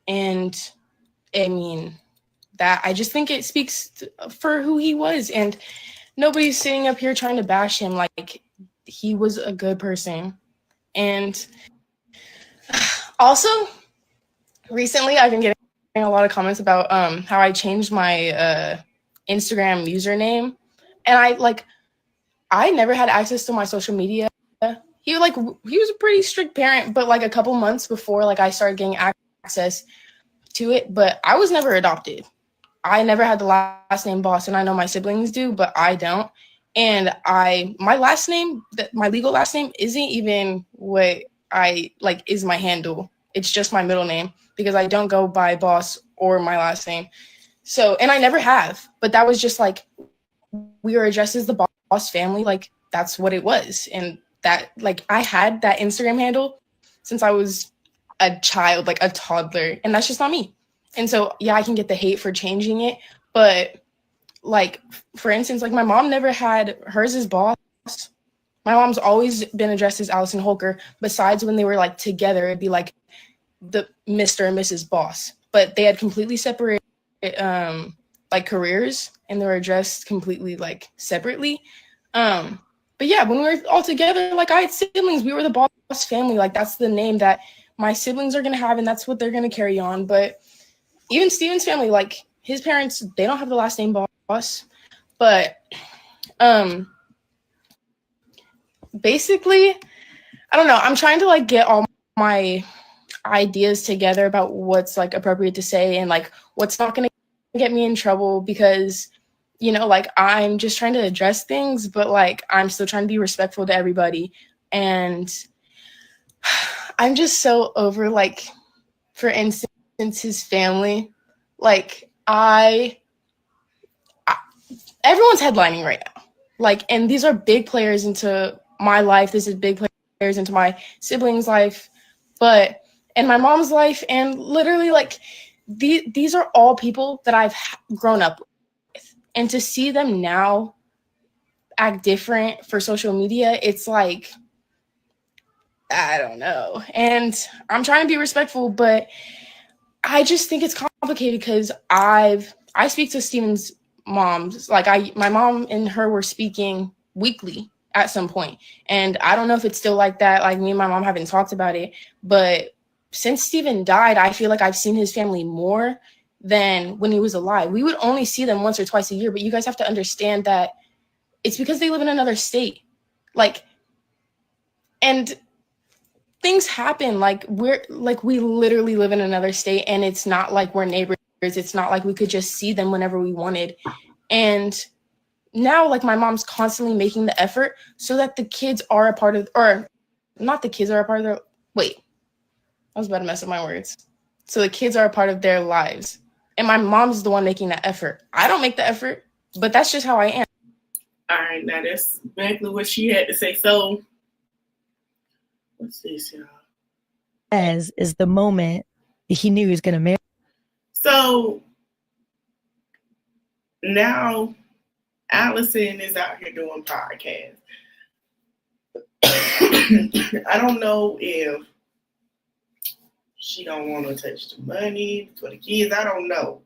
and I mean that I just think it speaks for who he was, and nobody's sitting up here trying to bash him. Like he was a good person, and also recently I've been getting a lot of comments about how I changed my Instagram username, and I never had access to my social media. He was a pretty strict parent, but like a couple months before like I started getting access to it, but I was never adopted. I never had the last name Boss, and I know my siblings do, but I don't. And my last name, my legal last name, isn't even what I like is my handle. It's just my middle name because I don't go by Boss or my last name. So, and I never have, but that was just like we were addressed as the Boss family. Like that's what it was, and that like I had that Instagram handle since I was a child, like a toddler, and that's just not me. And so, yeah, I can get the hate for changing it, but like, for instance, like my mom never had hers as Boss. My mom's always been addressed as Allison Holker. Besides when they were like together, it'd be like the Mr. and Mrs. Boss, but they had completely separate like careers, and they were addressed completely like separately. But yeah, when we were all together, like I had siblings, we were the Boss family. Like that's the name that my siblings are gonna have, and that's what they're gonna carry on. But even Steven's family, like his parents, they don't have the last name Boss. But basically, I don't know. I'm trying to like get all my ideas together about what's like appropriate to say and like what's not gonna get me in trouble because you know, like I'm just trying to address things, but like I'm still trying to be respectful to everybody. And I'm just so over like, for instance, his family. Like everyone's headlining right now. Like, and these are big players into my life. This is big players into my siblings' life, but and my mom's life, and literally like these are all people that I've grown up with. And to see them now act different for social media, it's like I don't know. And I'm trying to be respectful, but I just think it's complicated because I speak to Steven's moms. Like my mom and her were speaking weekly at some point. And I don't know if it's still like that. Like me and my mom haven't talked about it. But since Steven died, I feel like I've seen his family more than when he was alive. We would only see them once or twice a year, but you guys have to understand that it's because they live in another state. Like, and things happen. Like we literally live in another state, and it's not like we're neighbors. It's not like we could just see them whenever we wanted. And now like my mom's constantly making the effort so that the kids are a part of, or not the kids are a part of their, wait, I was about to mess up my words. So the kids are a part of their lives. And my mom's the one making that effort. I don't make the effort, but that's just how I am. All right, now that's exactly what she had to say. So what's this, y'all? As is the moment he knew he was going to marry. So now Allison is out here doing podcasts. I don't know if she don't want to touch the money for the kids. I don't know.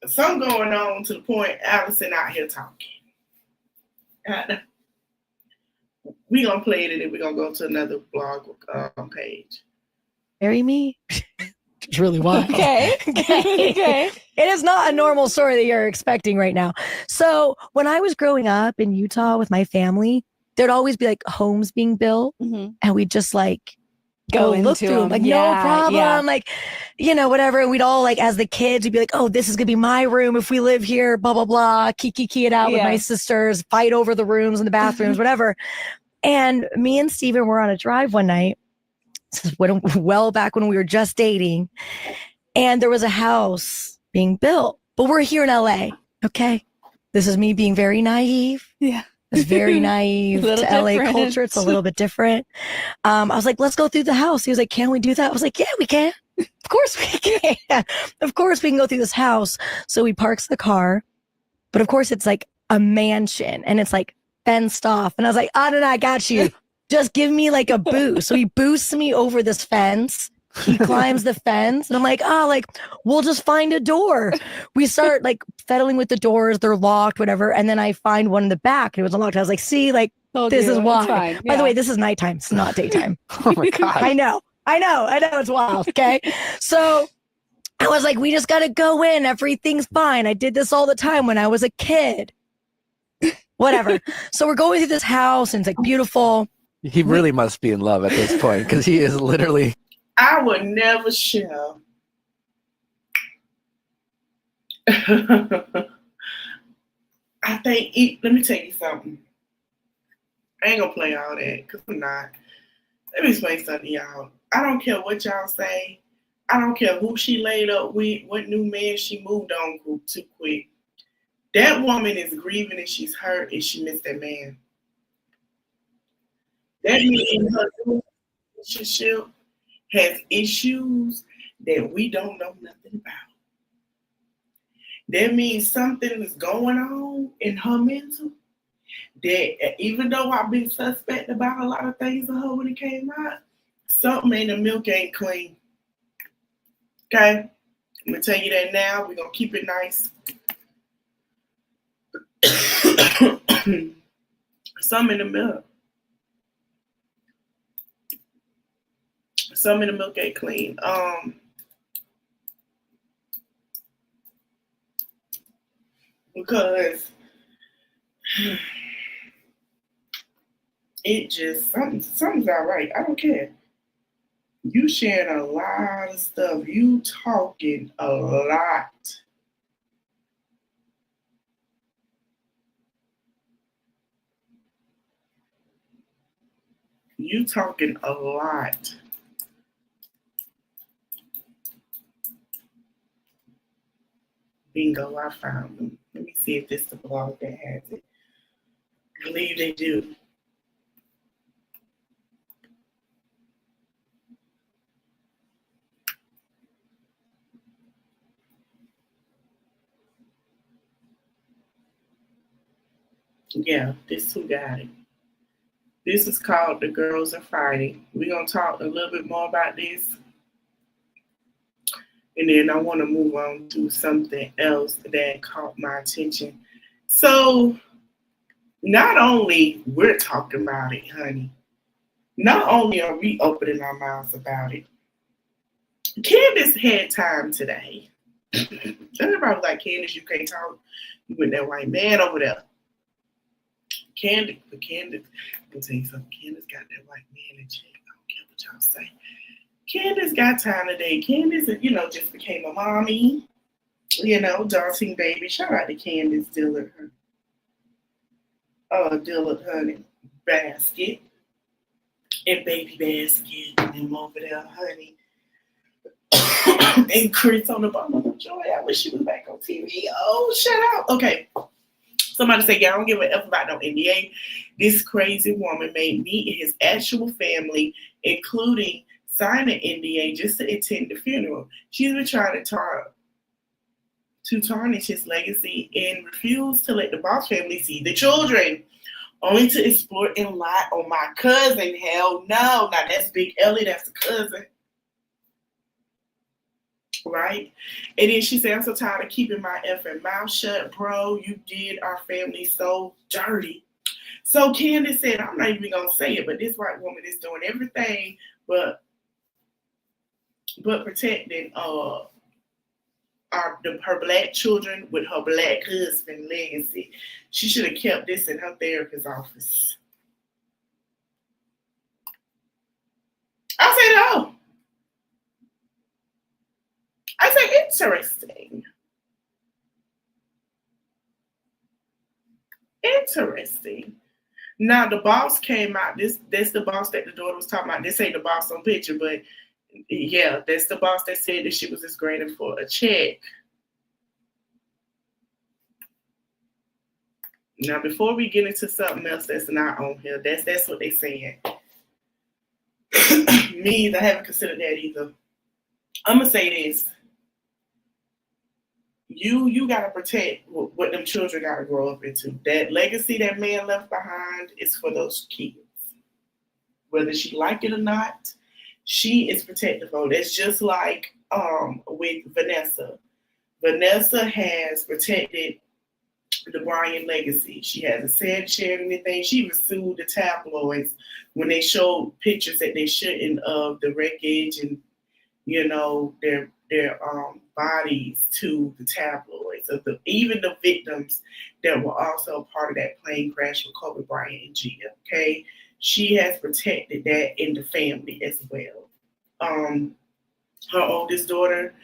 Something going on to the point Allison out here talking. We gonna play it and then we're gonna go to another blog page. Marry me? It's really wild. Okay. Okay. It is not a normal story that you're expecting right now. So when I was growing up in Utah with my family, there'd always be like homes being built, and we'd just like go look into through them. them. Like, Yeah, no problem. yeah. Like, whatever. And we'd all like, as the kids, we'd be like, oh, this is gonna be my room if we live here, blah, blah, blah. Kiki it out with my sisters, fight over the rooms and the bathrooms, whatever. And me and Steven were on a drive one night. This is well back when we were just dating. And there was a house being built. But we're here in LA. Okay. This is me being very naive. Yeah. It's very naive to LA different. culture. It's a little bit different. I was like, let's go through the house. He was like, can we do that? I was like, yeah, we can. Of course we can. Of course we can go through this house. So we parks the car. But of course it's like a mansion and it's like fenced off. And I was like, no, I got you. Just give me like a boost. So he boosts me over this fence. He climbs the fence and I'm like, we'll just find a door. We start like fiddling with the doors. They're locked, whatever. And then I find one in the back and it was unlocked. I was like, see, like, this is why. Fine. By the way, this is nighttime. It's not daytime. Oh my God. I know. It's wild. Okay. So I was like, we just got to go in. Everything's fine. I did this all the time when I was a kid. Whatever. So we're going through this house and it's like beautiful. He really must be in love at this point because he is literally. I would never share. I think, let me tell you something. I ain't gonna play all that because I'm not. Let me explain something to y'all. I don't care what y'all say. I don't care who she laid up with, what new man she moved on too quick. That woman is grieving and she's hurt and she missed that man. That means her new relationship has issues that we don't know nothing about. That means something is going on in her mental that even though I've been suspect about a lot of things of her when it came out, something in the milk ain't clean. Okay? I'm going to tell you that now. We're going to keep it nice. Something in the milk. Some in the milk ain't clean. Because it just something's all right. I don't care. You sharing a lot of stuff. You talking a lot. You talking a lot. Bingo, I found them. Let me see if this is the blog that has it. I believe they do. Yeah, this who got it. This is called The Girls Are Fighting. We're going to talk a little bit more about this. And then I want to move on to something else that caught my attention. So, not only we're talking about it, honey, not only are we opening our mouths about it, Candace had time today. Everybody was like, Candace, you can't talk. You with that white man over there. Candace, I'm going to tell you something. Candace got that white man in check. I don't care what y'all say. Candace got time today. Candace, just became a mommy. Daunting baby. Shout out to Candace Dillard. Dillard, honey. Basket. And baby basket. And them over there, honey. And Chris on the bottom of the joy. I wish she was back on TV. Oh, shut up. Okay. Somebody say, yeah, I don't give a F about no NDA. This crazy woman made me and his actual family, including sign an NDA just to attend the funeral. She's been trying to tarnish his legacy and refused to let the Boss family see the children. only to explore and lie on my cousin. Hell no. Now that's Big Ellie, that's a cousin. Right? And then she said, I'm so tired of keeping my effing mouth shut, bro. You did our family so dirty. So Candace said, I'm not even gonna say it, but this white woman is doing everything but protecting her black children with her black husband legacy. She should have kept this in her therapist's office. I said, oh. I said, interesting. Interesting. Now the boss came out. That's the boss that the daughter was talking about. This ain't the boss on picture, but yeah, that's the boss that said that she was just grading for a check. Now, before we get into something else that's not on here, that's what they saying. Me either, I haven't considered that either. I'm gonna say this. You gotta protect what them children gotta grow up into. That legacy that man left behind is for those kids. Whether she like it or not, she is protective of it. It's just like with Vanessa. Vanessa has protected the Bryan legacy. She hasn't shared anything. She even sued the tabloids when they showed pictures that they shouldn't of the wreckage and their bodies to the tabloids of even the victims that were also part of that plane crash with Kobe Bryant and Gia. Okay, she has protected that in the family as well. Her oldest daughter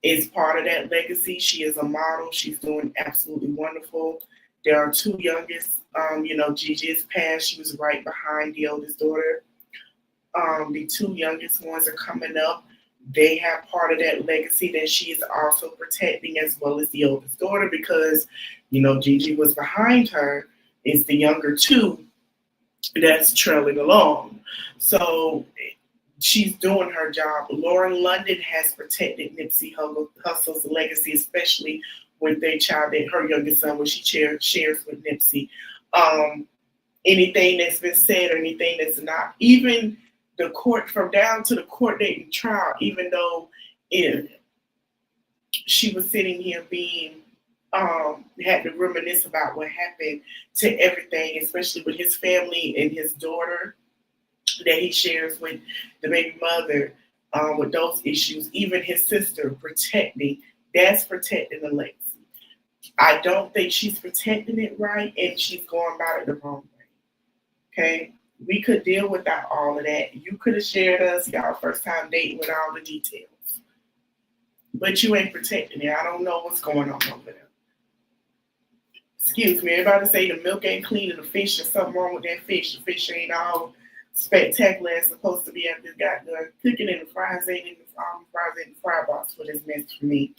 is part of that legacy. She is a model. She's doing absolutely wonderful. There are two youngest. Gigi is passed. She was right behind the oldest daughter. The two youngest ones are coming up. They have part of that legacy that she is also protecting, as well as the oldest daughter, because Gigi was behind her. It's the younger two that's trailing along. So she's doing her job. Lauren London has protected Nipsey Hussle's legacy, especially with their child, that her youngest son, which she shares with Nipsey. Anything that's been said or anything that's not, even the court, from down to the court date and trial, even though she was sitting here being had to reminisce about what happened to everything, especially with his family and his daughter that he shares with the baby mother, with those issues, even his sister protecting the legacy. I don't think she's protecting it right, and she's going about it the wrong way. Okay? We could deal without all of that. You could have shared us, y'all first time dating, with all the details. But you ain't protecting it. I don't know what's going on over there. Excuse me, everybody say the milk ain't clean and the fish, there's something wrong with that fish. The fish ain't all spectacular as supposed to be after it got done cooking, and the fries ain't in the fry box for this mess for me.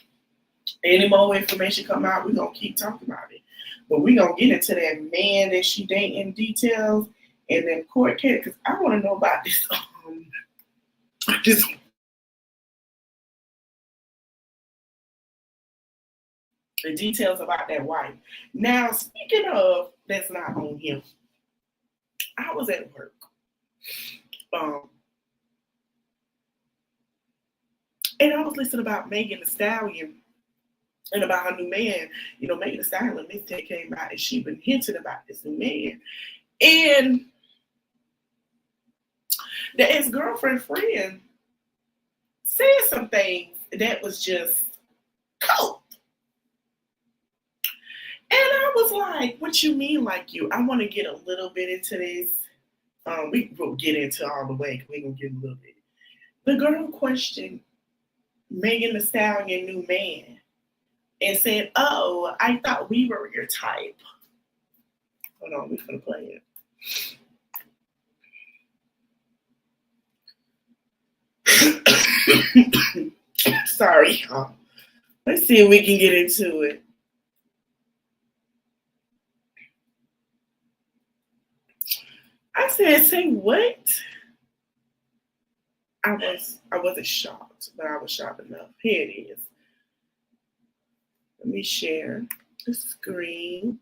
Any more information come out, we're going to keep talking about it. But we're going to get into that man that she dating in details and then court case, because I want to know about this. The details about that wife. Now, speaking of, that's not on him. I was at work. And I was listening about Megan Thee Stallion and about her new man. Megan Thee Stallion mixtape came out and she been hinting about this new man. And the ex-girlfriend friend said some things that was just cool. And I was like, what you mean like you? I want to get a little bit into this. We will get into all the way. We're going to get a little bit. The girl questioned Megan Thee Stallion new man and said, oh, I thought we were your type. Hold on, we're going to play it. Sorry, y'all. Let's see if we can get into it. I said, say what? I wasn't shocked, but I was shocked enough. Here it is. Let me share the screen.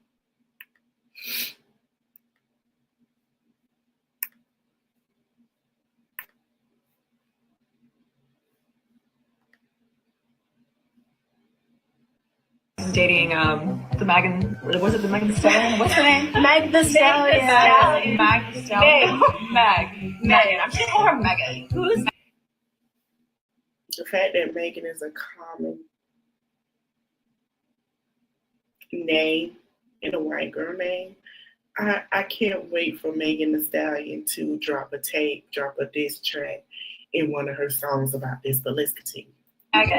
dating the Megan. Was it the Megan Thee Stallion? What's her name? Meg the Stallion. Meg Thee Stallion. Megan. I'm just calling her Megan. Who's The fact that Megan is a common name and a white girl name, I can't wait for Megan Thee Stallion to drop a diss track in one of her songs about this, but let's continue.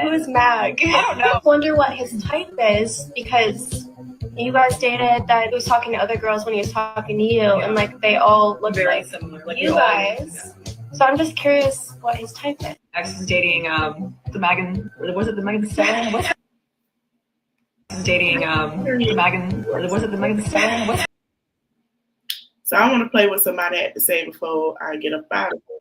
Who's Mag? I don't know. I wonder what his type is because you guys dated that he was talking to other girls when he was talking to you, and like they all look very like similar? Like you guys. So I'm just curious what his type is. X is dating the Megan. Was it the Megan Thee Stallion? What's is dating the Megan. Was it the Megan Thee Stallion? What's So I want to play what somebody had to say before I get up out of here.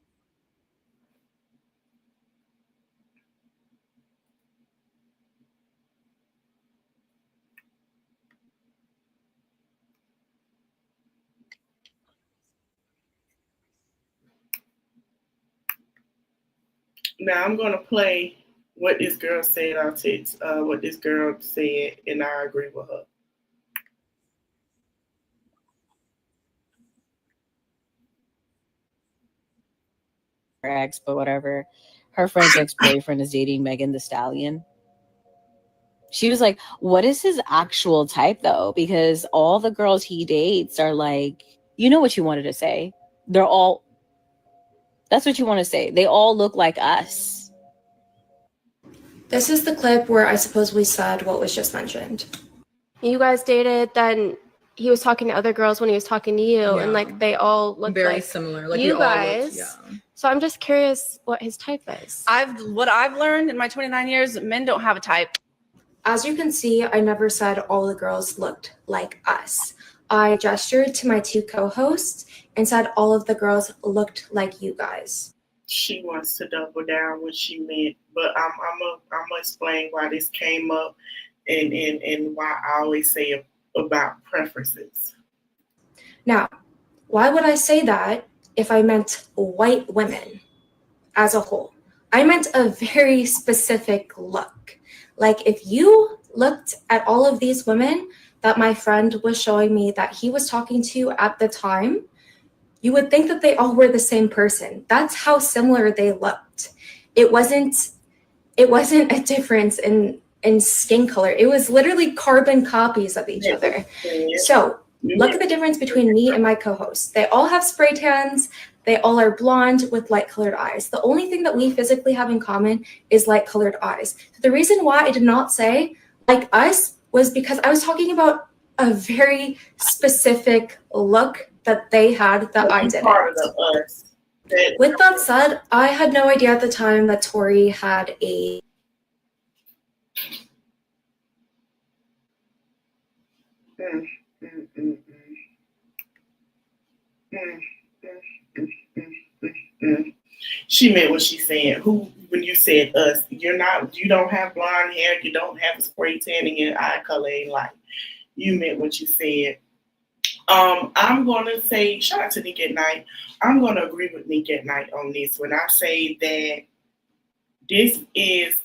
Now I'm gonna play what this girl said on text. What this girl said, and I agree with her. ex, but whatever. Her friend's ex-boyfriend is dating Megan Thee Stallion. She was like, what is his actual type though? Because all the girls he dates are like, you know what you wanted to say. That's what you want to say. They all look like us. This is the clip where I supposedly said what was just mentioned. You guys dated, then he was talking to other girls when he was talking to you, and like they all look very like similar? Like you we all look- guys. yeah. So I'm just curious what his type is. What I've learned in my 29 years, men don't have a type. As you can see, I never said all the girls looked like us. I gestured to my two co-hosts and said all of the girls looked like you guys. She wants to double down what she meant, but I'm gonna explain why this came up and why I always say about preferences. Now, why would I say that if I meant white women as a whole? I meant a very specific look. Like if you looked at all of these women that my friend was showing me that he was talking to at the time, you would think that they all were the same person. That's how similar they looked. It wasn't a difference in skin color. It was literally carbon copies of each other. So look at the difference between me and my co-hosts. They all have spray tans. They all are blonde with light colored eyes. The only thing that we physically have in common is light colored eyes. The reason why I did not say like us was because I was talking about a very specific look that they had that I didn't. With that said, I had no idea at the time that Tori had a She meant what she said. When you said us, you don't have blonde hair, you don't have a spray tan, and your eye color ain't light. You meant what you said. I'm gonna say shout out to Nick at Night. I'm gonna agree with Nick at Night on this when I say that this is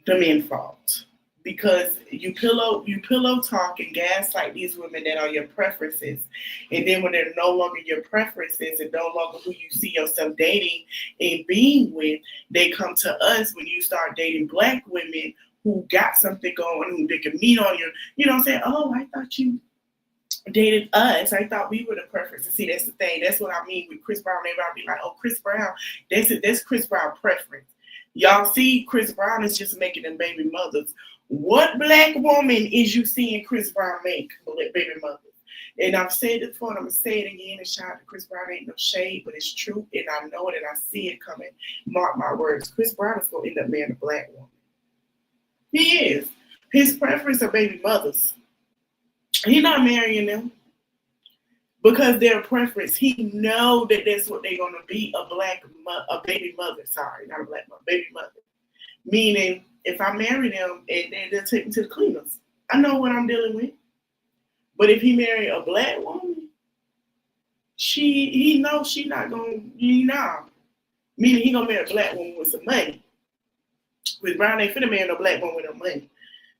the men's fault. Because you pillow talk and gaslight these women that are your preferences. And then when they're no longer your preferences and no longer who you see yourself dating and being with, they come to us when you start dating black women who got something going, who they can meet on your, you know what I'm saying? Oh, I thought you dated us. I thought we were the preferences. See, that's the thing. That's what I mean with Chris Brown. Everybody be like, oh, Chris Brown. That's Chris Brown preference. Y'all see Chris Brown is just making them baby mothers. What black woman is you seeing Chris Brown make baby mothers? And I've said it before, and I'm going to say it again. And shout out to Chris Brown. Ain't no shade, but it's true. And I know it, and I see it coming. Mark my words. Chris Brown is going to end up marrying a black woman. He is. His preference are baby mothers. He's not marrying them because their preference. He know that that's what they're going to be, a baby mother. Sorry, not a black mother, baby mother. Meaning, if I marry them, they'll take me to the cleaners. I know what I'm dealing with. But if he marry a black woman, he knows she not going to, Meaning he going to marry a black woman with some money. With Brown ain't finna marry no black woman with no money.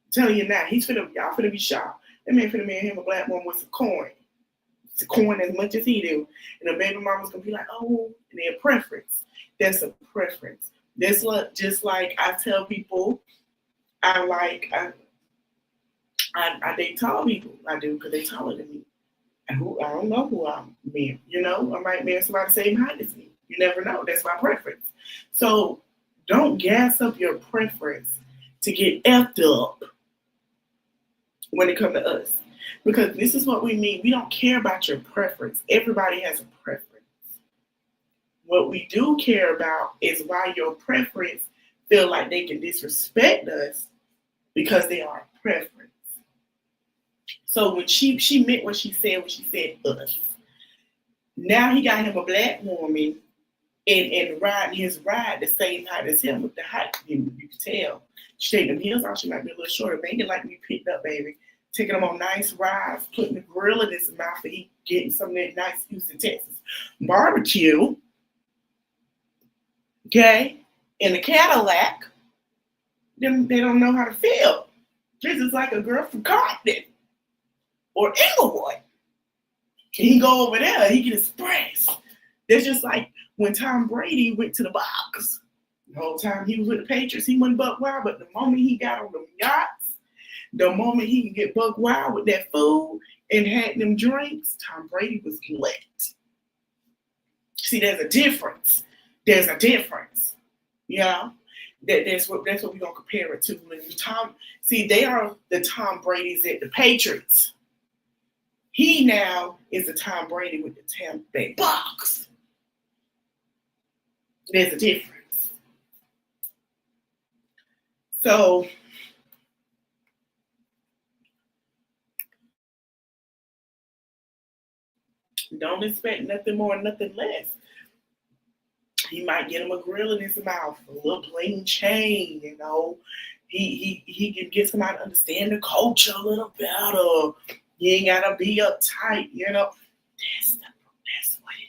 I'm telling you now, y'all finna be shocked. That man finna marry him a black woman with some coin. Some coin as much as he do. And the baby mama's gonna be like, oh, and their preference. That's a preference. That's just like I tell people, I date tall people. I do because they taller than me. I don't know who I'm marrying. You know, I might marry somebody the same height as me. You never know. That's my preference. So don't gas up your preference to get effed up when it comes to us. Because this is what we mean. We don't care about your preference. Everybody has a preference. What we do care about is why your preference feel like they can disrespect us because they are a preference. So when she meant what she said when she said us. Now he got him a black woman and riding his ride the same height as him with the height. You can tell. She take them heels off. She might be a little shorter. Make it like we picked up, baby. Taking him on nice rides, putting the grill in his mouth and he getting some of that nice Houston, Texas barbecue. Okay? In a Cadillac. Then they don't know how to feel. This is like a girl from Compton or Inglewood. He go over there, he can express. That's just like when Tom Brady went to the box. The whole time he was with the Patriots, he wasn't buck wild, but the moment he got on them yachts, the moment he can get buck wild with that food and had them drinks, Tom Brady was lit. See, there's a difference. There's a difference. You know? That's what we're gonna compare it to. See, they are the Tom Brady's at the Patriots. He now is the Tom Brady with the Tampa Bay Bucks. There's a difference. So don't expect nothing more, nothing less. He might get him a grill in his mouth, a little bling chain, you know. He can get somebody to understand the culture a little better. You ain't gotta be uptight, you know. That's what it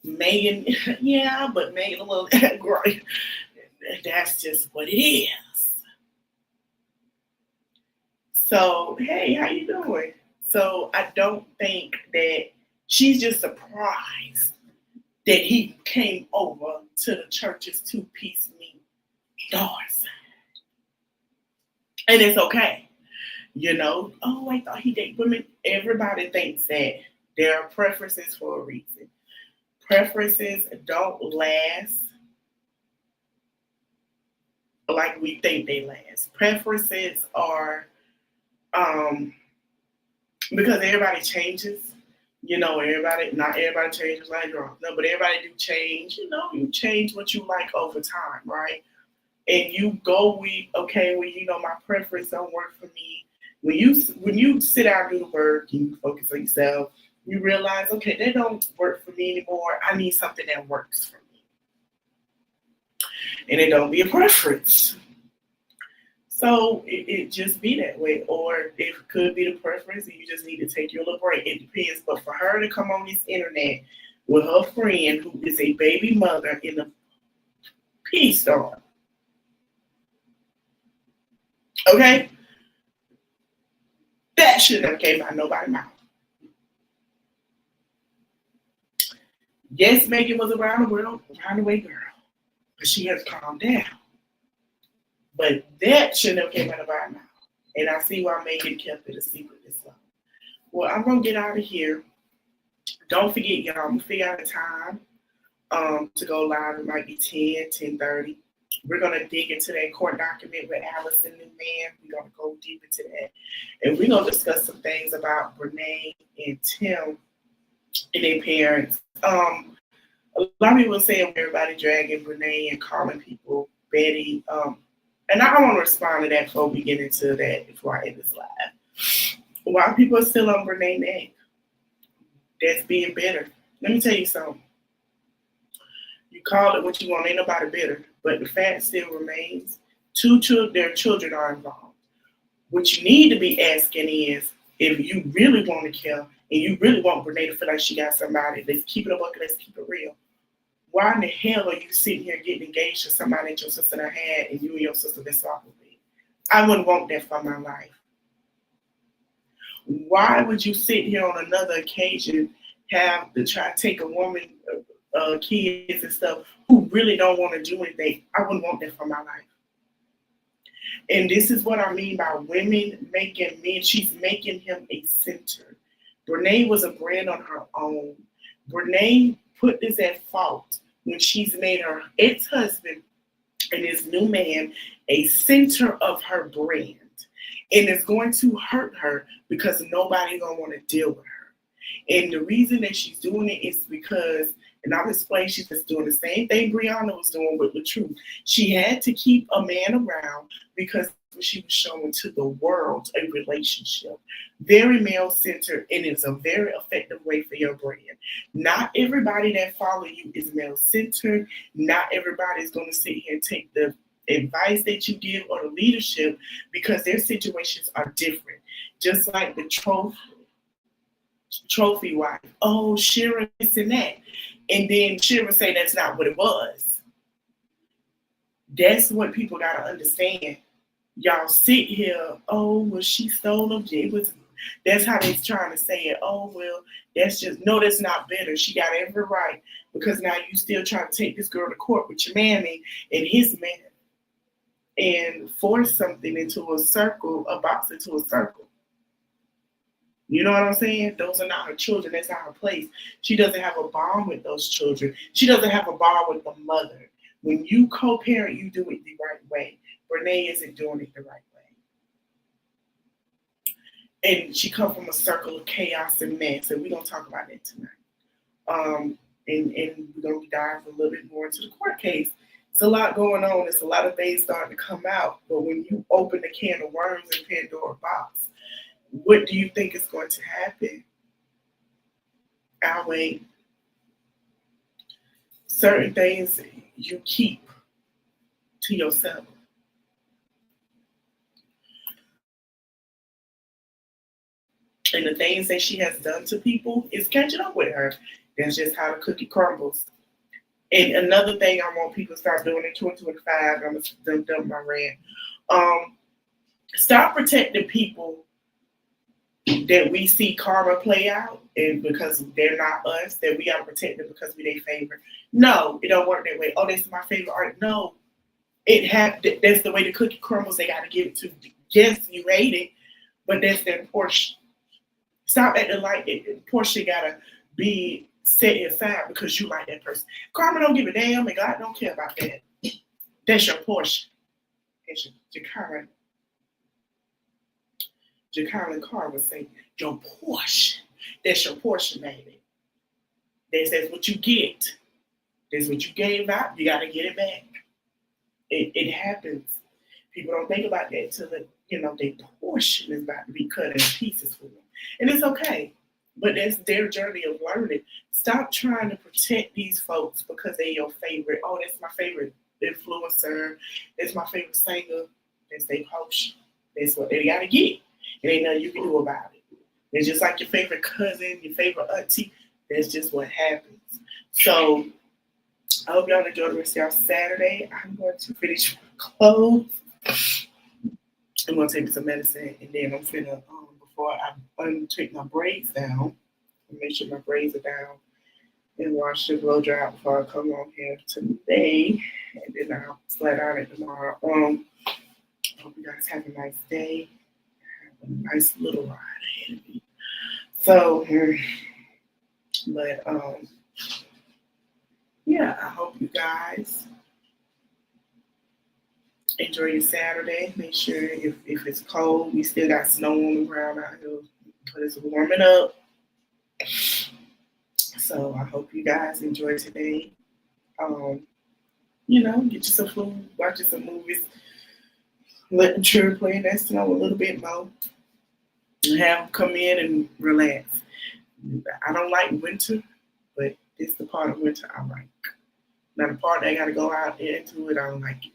is. Megan, yeah, but Megan a little great. That's just what it is. So, hey, how you doing? So I don't think that she's just surprised that he came over to the church's two-piece meat doors. And it's okay. You know, oh, I thought he dated women. Everybody thinks that there are preferences for a reason. Preferences don't last like we think they last. Preferences are because everybody changes. You know, not everybody changes like girls. No, but everybody do change. You know, you change what you like over time, right? And you go with, okay, well, you know, my preference don't work for me. When you sit down and do the work, you focus on yourself, you realize, okay, they don't work for me anymore. I need something that works for me. And it don't be a preference. So it just be that way. Or it could be the preference and you just need to take your little break. It depends. But for her to come on this internet with her friend who is a baby mother in a peace store. Okay? That should have came out of nobody's mouth. Yes, Megan was around the way girl. But she has calmed down. But that shouldn't have came out of our mouth. And I see why Megan kept it a secret this long. Well, I'm going to get out of here. Don't forget, y'all, I'm going to figure out a time to go live. It might be 10:30. We're going to dig into that court document with Allison and man. We're going to go deep into that. And we're going to discuss some things about Renee and Tim and their parents. A lot of people are saying everybody dragging Renee and calling people Betty. And I don't want to respond to that before we get into that, before I end this live. Why people are still on Renee's neck? That's being bitter. Let me tell you something. You call it what you want. Ain't nobody bitter. But the fact still remains. Their children are involved. What you need to be asking is, if you really want to kill and you really want Renee to feel like she got somebody, let's keep it a bucket, let's keep it real. Why in the hell are you sitting here getting engaged to somebody that your sister done had and you and your sister been talking with? I wouldn't want that for my life. Why would you sit here on another occasion, have to try to take a woman, kids and stuff, who really don't want to do anything? I wouldn't want that for my life. And this is what I mean by women making men. She's making him a center. Brene was a brand on her own. Brene put this at fault when she's made her ex-husband and his new man a center of her brand. And it's going to hurt her because nobody's going to want to deal with her. And the reason that she's doing it is because, and I'll explain, she's just doing the same thing Brianna was doing with the truth. She had to keep a man around because she was showing to the world a relationship. Very male-centered, and it's a very effective way for your brand. Not everybody that follow you is male-centered. Not everybody is going to sit here and take the advice that you give or the leadership because their situations are different. Just like the trophy wife. Oh, Shira, this and that. And then Shira say that's not what it was. That's what people got to understand. Y'all sit here, oh, well, she stole him. That's how they're trying to say it. Oh, well, that's not better. She got every right because now you still trying to take this girl to court with your mammy and his man and force something into a circle, a box into a circle. You know what I'm saying? Those are not her children. That's not her place. She doesn't have a bond with those children. She doesn't have a bond with the mother. When you co-parent, you do it the right way. Brene isn't doing it the right way. And she comes from a circle of chaos and mess, and we're going to talk about that tonight. And we're going to dive a little bit more into the court case. It's a lot going on. It's a lot of things starting to come out. But when you open the can of worms and Pandora box, what do you think is going to happen? I'll wait. Certain things you keep to yourself. And the things that she has done to people is catching up with her. That's just how the cookie crumbles. And another thing I want people to start doing in 2025, I'm going to dump my rant. Stop protecting people that we see karma play out, and because they're not us, that we gotta protect them because we their favorite. No, it don't work that way. Oh, this is my favorite art. No, that's the way the cookie crumbles. They gotta give it to. Yes, you hate it, but that's their portion. Stop acting like it. Portion gotta be set aside because you like that person. Karma don't give a damn, and God don't care about that. That's your portion. That's your karma. Jacqueline Carr would say, your portion. That's your portion, baby. That's what you get. That's what you gave out. You got to get it back. It happens. People don't think about that until their portion is about to be cut in pieces for them. And it's okay. But that's their journey of learning. Stop trying to protect these folks because they're your favorite. Oh, that's my favorite influencer. That's my favorite singer. That's their portion. That's what they got to get. It ain't nothing you can do about it. It's just like your favorite cousin, your favorite auntie. That's just what happens. So I hope y'all enjoy the rest of y'all Saturday. I'm going to finish my clothes. I'm going to take me some medicine, and then I'm finna, before I take my braids down, make sure my braids are down, and wash the blow dry out before I come on here today, and then I'll flat out it tomorrow. I hope you guys have a nice day. A nice little ride ahead of me. So, but yeah, I hope you guys enjoy your Saturday. Make sure if it's cold, we still got snow on the ground out here, but it's warming up. So I hope you guys enjoy today. Get you some food, watch some movies. Let the children play in that snow a little bit more. And have them come in and relax. I don't like winter, but it's the part of winter I like. Now the part that I gotta go out into it, I don't like it.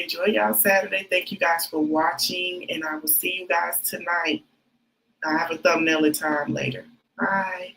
Enjoy y'all Saturday. Thank you guys for watching, and I will see you guys tonight. I have a thumbnail time later. Bye.